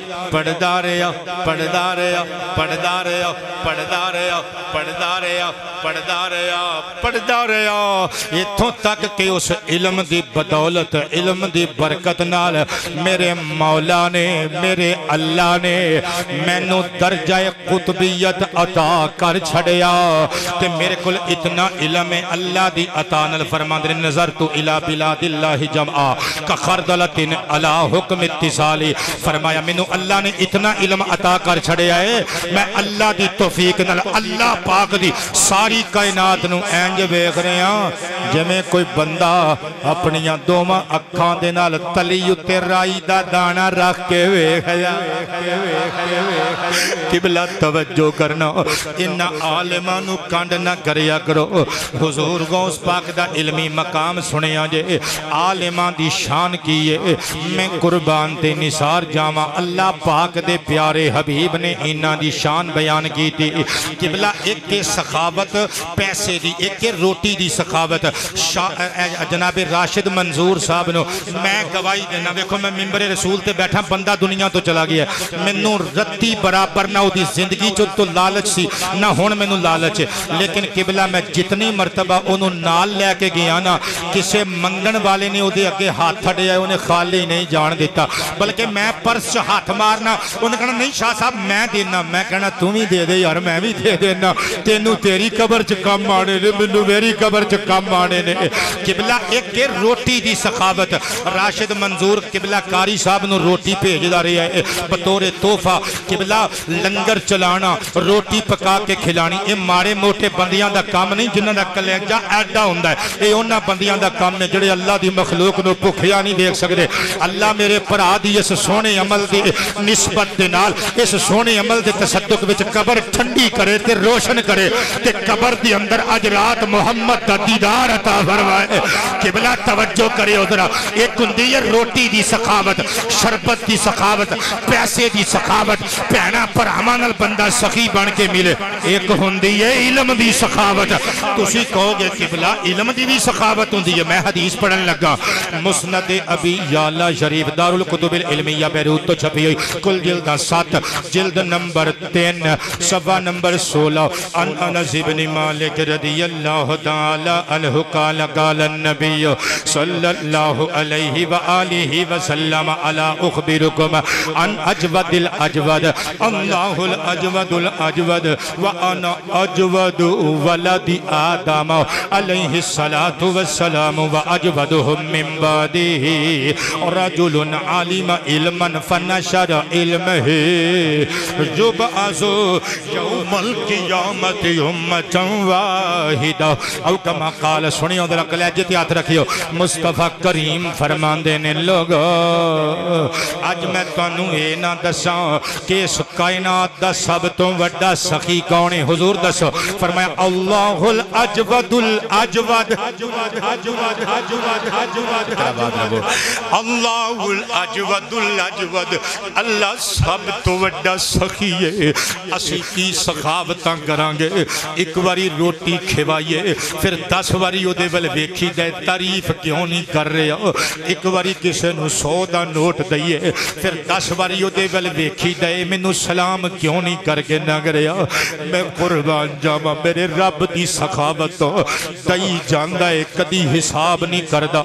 اتھوں تک کہ اس علم دی بدولت علم دی برکت نال میرے مولا نے میرے اللہ نے میں نو درجہ قطبیت عطا کر چھڑیا تے میرے کل اتنا علم اللہ دی عطا نال فرماندے نظر تو الہ بلاد اللہ جمعہ کا خردلت علی حکم اتصالی فرمایا منو اللہ نے اتنا علم عطا کر چھڑے آئے میں اللہ دی توفیق نال اللہ پاک دی ساری کائنات نو اینج بیخ رہے ہیں جمیں کوئی بندہ اپنیاں دوما اکھاں دے نال تلیو تیرائی دا دانا رکھ کے بیخ قبلہ توجہ کرنا انہا عالمانو کانڈ نہ کریا کرو حضور غوث پاک دا علمی مقام سنے آجے عالمان دی شان کیے میں قربان تے نثار جامع اللہ پاک دے پیارے حبیب نے انہا دی شان بیان کی تھی قبلہ ایک کے سخاوت پیسے دی ایک کے روٹی دی سخاوت جناب راشد منظور صاحب نو میں گواہی دینا دیکھو میں ممبر رسول تے بیٹھا بندہ دنیا تو چلا گیا میں نو رتی برابر نہ ہوتی زندگی جو تو لالچ سی نہ ہون میں نو لالچ ہے لیکن قبلہ میں جتنی مرتبہ انہوں نال لے کے گیا نا کسے منگن والے نے ہوتے اگے ہاتھ تھڑے آئے انہیں خالی نہیں جان دیتا بلکہ میں پرس ہاتھ مارنا انہیں کہنا نہیں شاہ صاحب میں دینا میں کہنا تم ہی دے دے یار میں بھی دے دینا تینوں تیری قبر چ کم آنے نے منو میری قبر چ کم آنے نے قبلہ ایک کے روٹی دی سخاوت راشد منظور قبلہ کاری صاحب نو روٹی بھیج دا رہی ہے بطور تحفہ قبلہ لنگر چلانا روٹی پکا کے کھلانی یہ مارے موٹے بندیاں دا کام نہیں جنہاں دا کلیجہ ایڈا ہوندہ ہے یہ انہاں بندیاں دا کام میں جڑے اللہ دی مخلوق نو بھکھیا نہیں دیکھ سکتے اللہ میرے پرا دی اس سونے عمل دی نسبت دے نال اس سونے عمل دے تصدق وچ قبر ٹھنڈی کرے تے روشن کرے تے قبر دی اندر اجرات محمد دا دیدار عطا فرمائے قبلہ توجہ کرے ادھرا ایک ہندی ہے روٹی دی سخاوت شربت دی سخاوت پیسے دی سخاوت پہنا پر ہمانل بندہ سخی بن کے ملے. ایک ہوندی ہے علم دی سخاوت. تسی کہو گے قبلہ علم دی بھی سخاوت ہوندی ہے. میں حدیث پڑھن لگا مسند ابی یعلا شریف دارالکتب العلمیہ بیروت تو چھپی ہوئی, کل جلد 7, جلد نمبر 3, صفحہ نمبر 16. ان انس بن مالک رضی اللہ تعالی عنہ قال قال النبی صلی اللہ علیہ وآلہ وسلم الا اخبرکم عن اجود الاجود اللہ الاجود الاجود وانا اجود ولد آدم علیہ الصلاة والسلام واجودهم من بعده رجل علم علما فنشر علمه يبعث يوم القیامت امتا واحدہ او کما قال. سنیو ذرا کلیجت یاد رکھیو, مصطفیٰ کریم فرماندے نے لوگو آج میں تانوں اے نہ دساں کہ اس کائنات دا سب تو وڈا سخی کون ہے. حضور دسو. فرمایا اللہ الاجود الاجود اللہ الاجود الاجود. اللہ سب تو وڈا سخی ہے. اسی کی سخاوتاں کرانگے. ایک واری روٹی کھوائیے پھر 10 واری او دے ول ویکھی دے تعریف کیوں نہیں کر رہے ہو. ایک واری کسے نو 100 دا نوٹ دئیے پھر 10 واری او دے ول ویکھی دے مینوں سلام کیوں نہیں کر کے نگ رہا. میں قربان جاواں میرے رب دی سخاوت تو دئی جاندا ہے کدی حساب نہیں کردا.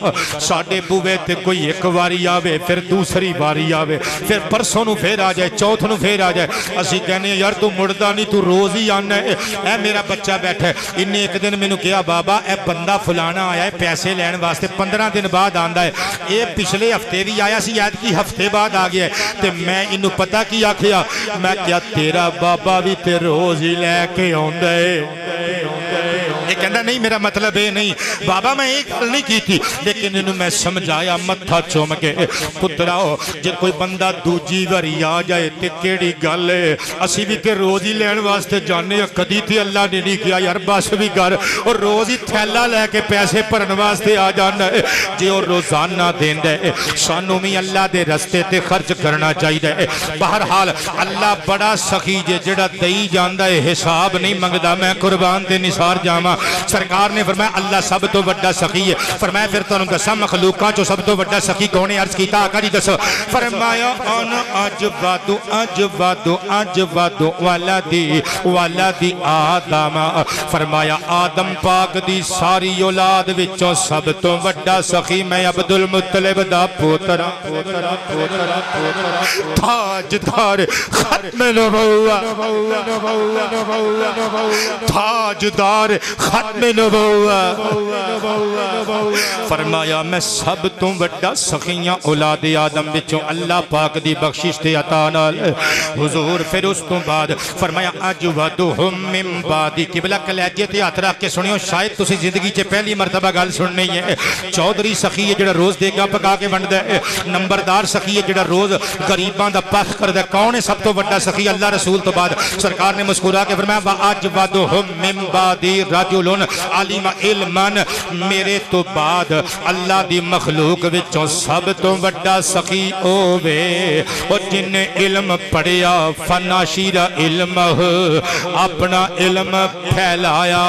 ساڈے بوے تے کوئی ایک واری آوے پھر دوسری واری آوے پھر پرسوں نو پھر آ جائے چوتھ نو پھر آ جائے. اسی کہنے یار تو مڑدا نہیں تو روز ہی آنا ہے. اے میرا بچہ بیٹھا ہے انہیں ایک دن میں نے کہا بابا اے بندہ فلانا آیا ہے پیسے لین واسطے 15 دن بعد آندا ہے. اے پچھلے ہفتے بھی آیا سی عید کی ہفتے بعد آ گیا ہے. تے میں انہوں پتہ کیا کیا میں کیا تیرا بابا بھی تے روز ہی لے کے آندا ہے. یہ کہنا نہیں میرا مطلب ہے نہیں بابا میں ایک گل نہیں کی تھی لیکن انہوں میں سمجھایا متھا چوم کے پتراؤ جب کوئی بندہ دوجی واری آ جائے تے کیڑی گل ہے. اسی بھی تے روز ہی لین واسطے جانے کدی تھی اللہ نے نہیں کیا یار بس بھی کر اور روز ہی تھیلا لے کے پیسے بھرن واسطے آ جانا ہے. جی اور روزانہ دیندا ہے سانوں بھی اللہ دے رستے تے خرچ کرنا چاہیے. بہرحال اللہ بڑا سخی جے جڑا دئی جاندا ہے حساب نہیں منگدا. میں قربان تے نثار جاواں سرکار نے فرمایا اللہ سب تو بڑا سخی ہے. فرمایا پھر تانوں دساں مخلوقاں چوں سب تو بڑا سخی کون ہے. عرض کیتا آقا جی دسو. فرمایا انا اجود اجود اجود ولدی ولدی آدم. فرمایا آدم پاک دی ساری اولاد وچوں سب تو بڑا سخی میں عبد المطلب دا پوترا تاجدار ختم نبوت تاجدار ختم نبوت. فرمایا میں سب تو بڑا سخیاں اولاد آدم وچوں اللہ پاک دی بخشش تے عطا نال. حضور پھر اس تو بعد فرمایا اجودہم من بعدی. قبلہ کلیجے تے ہاتھ رکھ کے سنیو شاید تسی زندگی چ پہلی مرتبہ گل سننی ہے. چودھری سخی ہے جڑا روز دے گا پکا کے ونڈدا ہے. نمبردار سخی ہے جڑا روز غریباں دا پخ کردا ہے. کون ہے سب تو بڑا سخی؟ اللہ رسول تو بعد سرکار نے مسکرا کے فرمایا واجودہم من بعدی رجل علم علما. میرے تو بعد اللہ دی مخلوق وچوں سب تو بڑا سخی ہووے اور جن نے علم پڑھیا فناشر علم اپنا علم پھیلایا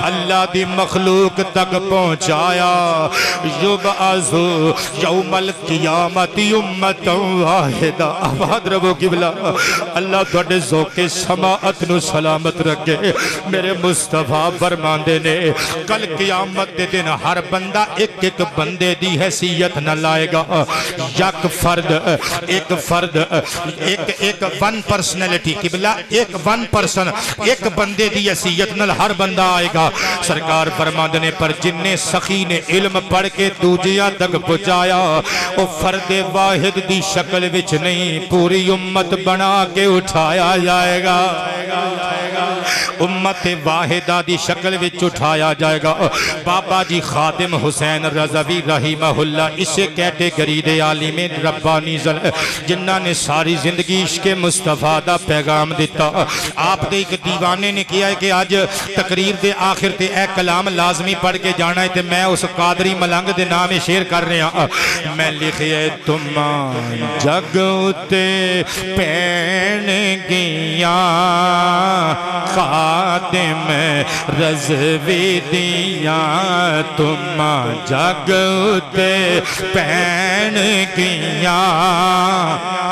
اللہ دی مخلوق تک پہنچایا. یبعث یوم القیامت امتا واحدہ. آباد رہو قبلہ. اللہ تھوڑے ذوق سماعت نو سلامت رکھے. میرے مصطفیٰ فرماندے نے کل قیامت دے دن ہر بندہ ایک ایک بندے دی حیثیت نہ لائے گا. یک فرد ایک ون پرسنلٹی قبلہ ایک ون پرسن ایک بندے دی حیثیت نہ ہر بندہ آئے گا. سرکار فرماندے نے پر جن نے سخی نے علم پڑھ کے دوجیاں تک پہنچایا او فرد واحد دی شکل وچ نہیں پوری امت بنا کے اٹھایا جائے گا. امت واحدہ دی شکل وچ اٹھایا جائے گا۔ بابا جی خادم حسین رضوی رحمہ اللہ اسے کیٹیگری دے عالم ربانی جنہاں نے ساری زندگی عشق مصطفیٰ دا پیغام دیتا۔ آپ دے ایک دیوانے نے کیا ہے کہ آج تقریر دے آخر تے اے کلام لازمی پڑھ کے جانا ہے تے میں اس قادری ملنگ دے نام شیر کر رہا ہوں۔ میں لکھے تم جگ اتے پین گیاں خادم رضوی دیاں، تم جگ اتے پین گیاں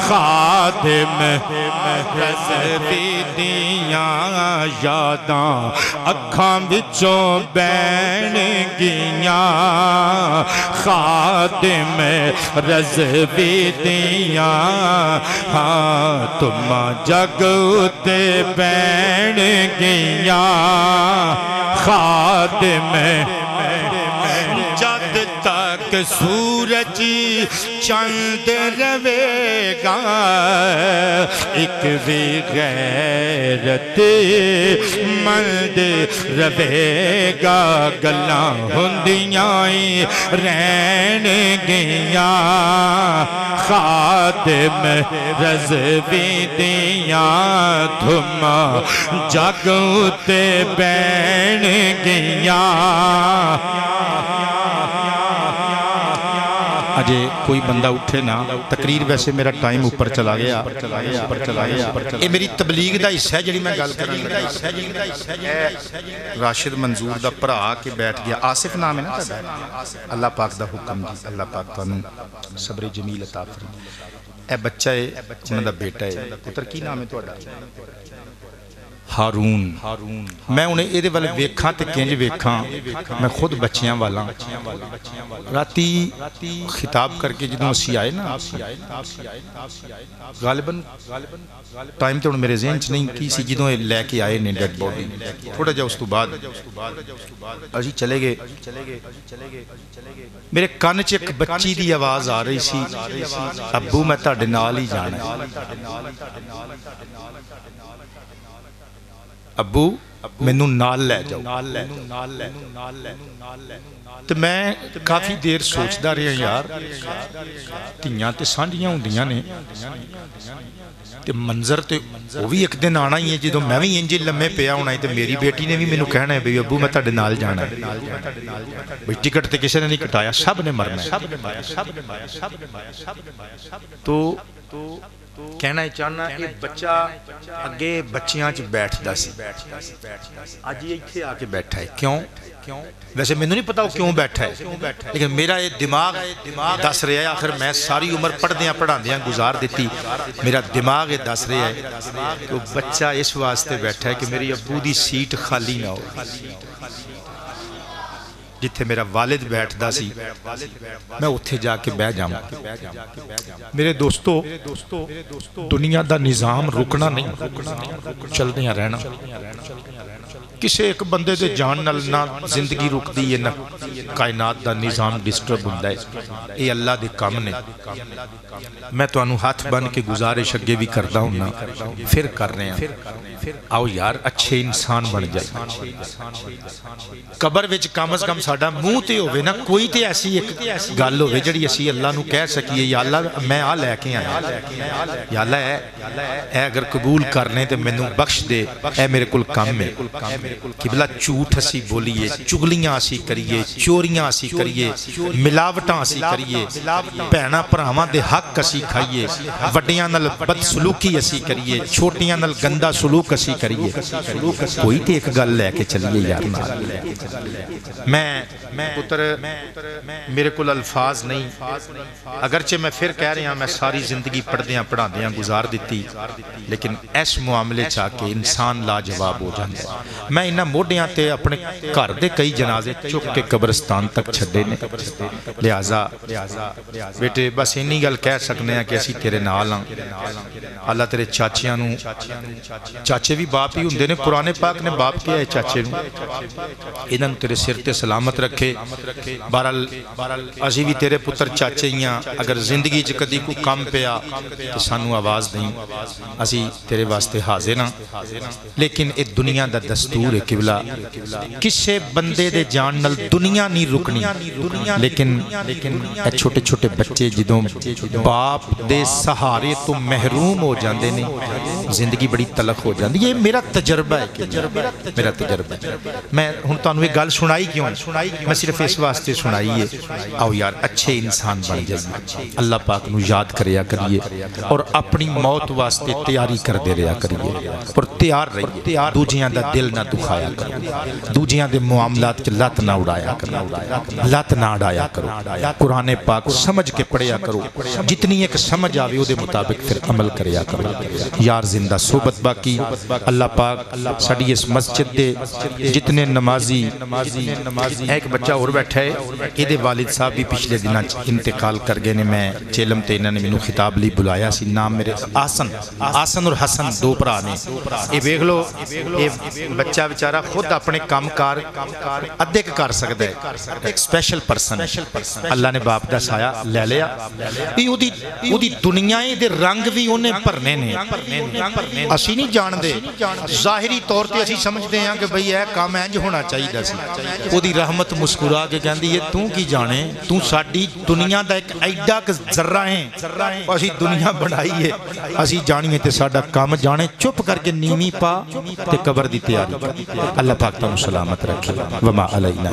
خادم رضوی دیاں، یاداں اکھاں وچوں بین گیاں خادم رضوی دیاں، ہاں تم جگ اتے بین گیاں خادم، جد تک سورج چند روے گا ایک بھی غیرت مند روے گا، گلاں ہوندیاں رہن گیاں خادم رضوی دیاں، تم جگ اتے بین گیاں۔ اجے کوئی بندہ اٹھے نا، تقریر ویسے میرا ٹائم اوپر چلا گیا، یہ میری تبلیغ دا حصہ ہے جڑی میں گل کرن لگا۔ راشد منظور دا بھرا کے بیٹھ گیا، آصف نام ہے نا تہاڈا، اللہ پاک دا حکم جی، اللہ پاک تانوں صبر جمیل عطا فرمائے۔ اے بچہ ہے، انہاں دا بیٹا ہے، پتر کی نام ہے تہاڈا؟ ہارون۔ میں انہیں ایدے والے ویکھاں تے کنج ویکھاں، میں خود بچیاں والا راتی خطاب کر کے جدوں اسی آئے نا، غالباً ٹائم تے میرے ذہن چ نہیں کی سی، جدوں لے کے آئے نے ڈیڈ باڈی، تھوڑا جا اس تو بعد اسی چلے گئے۔ میرے کان چ ایک بچی دی آواز آ رہی سی، ابو میں تہاڈے نال ہی جانا ہے، ابو مینوں نال لے جاؤ۔ تو میں کافی دیر سوچدا رہا یار، تیاں تے سانجیاں ہوندیاں نے تے منظر تے وہ بھی ایک دن آنا ہی ہے جدوں میں بھی انج لمے پیا ہونا ہے تے میری بیٹی نے بھی مینوں کہنا ہے بھئی ابو میں تہاڈے نال جانا ہے، بھئی ٹکٹ تے کسے نے نہیں کٹایا، سب نے مرنا ہے۔ تو کہنا ہے چاہنا یہ بچہ اگے بچیاں چ بیٹھدا سی، اج یہ ایتھے آ کے بیٹھا ہے، کیوں؟ ویسے میں نہیں پتا وہ کیوں بیٹھا ہے، لیکن میرا یہ دماغ دس رہا ہے، آخر میں ساری عمر پڑھدیاں پڑھاندیاں گزار دیتی، میرا دماغ یہ دس رہا ہے کہ وہ بچہ اس واسطے بیٹھا ہے کہ میری ابو دی سیٹ خالی نہ ہو، جتھے میرا والد بیٹھدا سی میں اتھے جا کے بہ جاؤں۔ میرے دوستو، دنیا دا نظام رکنا نہیں، چلدیاں رہنا۔ کسے ایک بندے دے جان نال نہ زندگی رک دی ہے، نہ کائنات دا نظام ڈسٹرب ہوندا ہے، یہ اللہ دے کام نے۔ میں تو انہوں ہاتھ بن کے گزارش اگے بھی کردا ہوں نا، پھر کر رہے ہیں، آؤ یار اچھے انسان بن جائے۔ قبر وچ کم از کم ساڈا منہ تے ہوئے نا، کوئی تے ایسی ایک گل ہوئے جڑی اسی اللہ نو کہہ سکیے یا اللہ میں آ لے کے آیا، یا اللہ اے اگر قبول کرنے تے مینوں بخش دے، اے میرے کل کام ہے۔ قبلہ جھوٹ اسی بولیے، چگلیاں اسی کریے، چوریاں اسی کریے، ملاوٹاں اسی کریے، بہنا بھراواں دے حق اسی کھائیے، وڈیاں نال بد سلوکی اسی کریے، چھوٹیاں نال گندا سلوک اسی کریے، کوئی تے ایک گل لے کے چلیے یار نال۔ میں پتر میرے کل الفاظ نہیں، اگرچہ میں پھر کہہ رہا ہوں میں ساری زندگی پڑھدیاں پڑھاندیاں گزار دیتی، لیکن اس معاملے چاہ کے انسان لاجواب ہو جاندے۔ میں انہاں موڈیاں تے اپنے گھر دے کئی جنازے چک کے قبرستان تک چھڈے نے لہذا بیٹے بس اینی گل کہہ سکنے ہیں کہ اسی تیرے نال ہاں اللہ تیرے چاچیاں نو چاچے بھی باپ ہی ہوندے نے قرآن پاک نے باپ کیا ہے چاچے نو انہاں نو تیرے سر تے سلامت رکھے بہرحال اسی بھی تیرے پتر چاچے ہی ہاں اگر زندگی چ کدی کوئی کم پیا تو سانو آواز دیں اسی تیرے واسطے حاضر ہاں لیکن اے دنیا دا دستور ہے قبلہ کسے بندے دے جان نال دنیا نہیں رکنی لیکن اے چھوٹے چھوٹے بچے جدوں باپ دے سہارے تو محروم ہو جاندے نے زندگی بڑی تلخ ہو جاندی یہ میرا تجربہ ہے میرا تجربہ ہے میں ہن تانوں یہ گل سنائی کیوں میں صرف اس واسطے سنائی ہے آؤ یار اچھے انسان بن جائیے اللہ پاک نو یاد کریا کریے اور اپنی موت واسطے تیاری کر دے رہا کریے اور تیار رہیے دوجیاں دا دل نہ دکھایا کرو دوجیاں دے معاملات کے لت نہ اڑایا کرو لت نہ اڑایا کرو قرآن پاک سمجھ کے پڑھیا کرو جتنی ایک سمجھ آوے وہ دے مطابق پھر عمل کریا کرو یار زندہ صحبت باقی اللہ پاک ساڈی اس مسجد دے جتنے نمازی ایک بچہ اور بیٹھا ہے یہ دے والد صاحب بھی پچھلے دنوں انتقال کر گئے نے میں چیلم تے انہوں نے مینوں خطاب لی بلایا سی نام میرے آسن اور حسن دو بھرا نے یہ ویکھ لو یہ بچہ بیچارہ خود اپنے کام کار ادھے کر سکتا ہے ایک سپیشل پرسن اللہ نے باپ دا سایہ لے لیا او دی دنیا دے رنگ بھی انہیں بھرنے نے اسی نہیں جان دے ظاہری طور تے اسی سمجھتے ہیں کہ بھئی اے کام انج ہونا چاہیے سی او دی رحمت مسکرا کے کہندی یہ تو کی جانے تو ساڈی دنیا دا ایک ایڈا کہ ذرہ ہیں اسی دنیا بنائی ہے اسی جانیے تے ساڈا کام جانے چپ کر کے نیمی پا تے قبر دی تیاری اللہ پاک تانوں سلامت رکھے وما علینا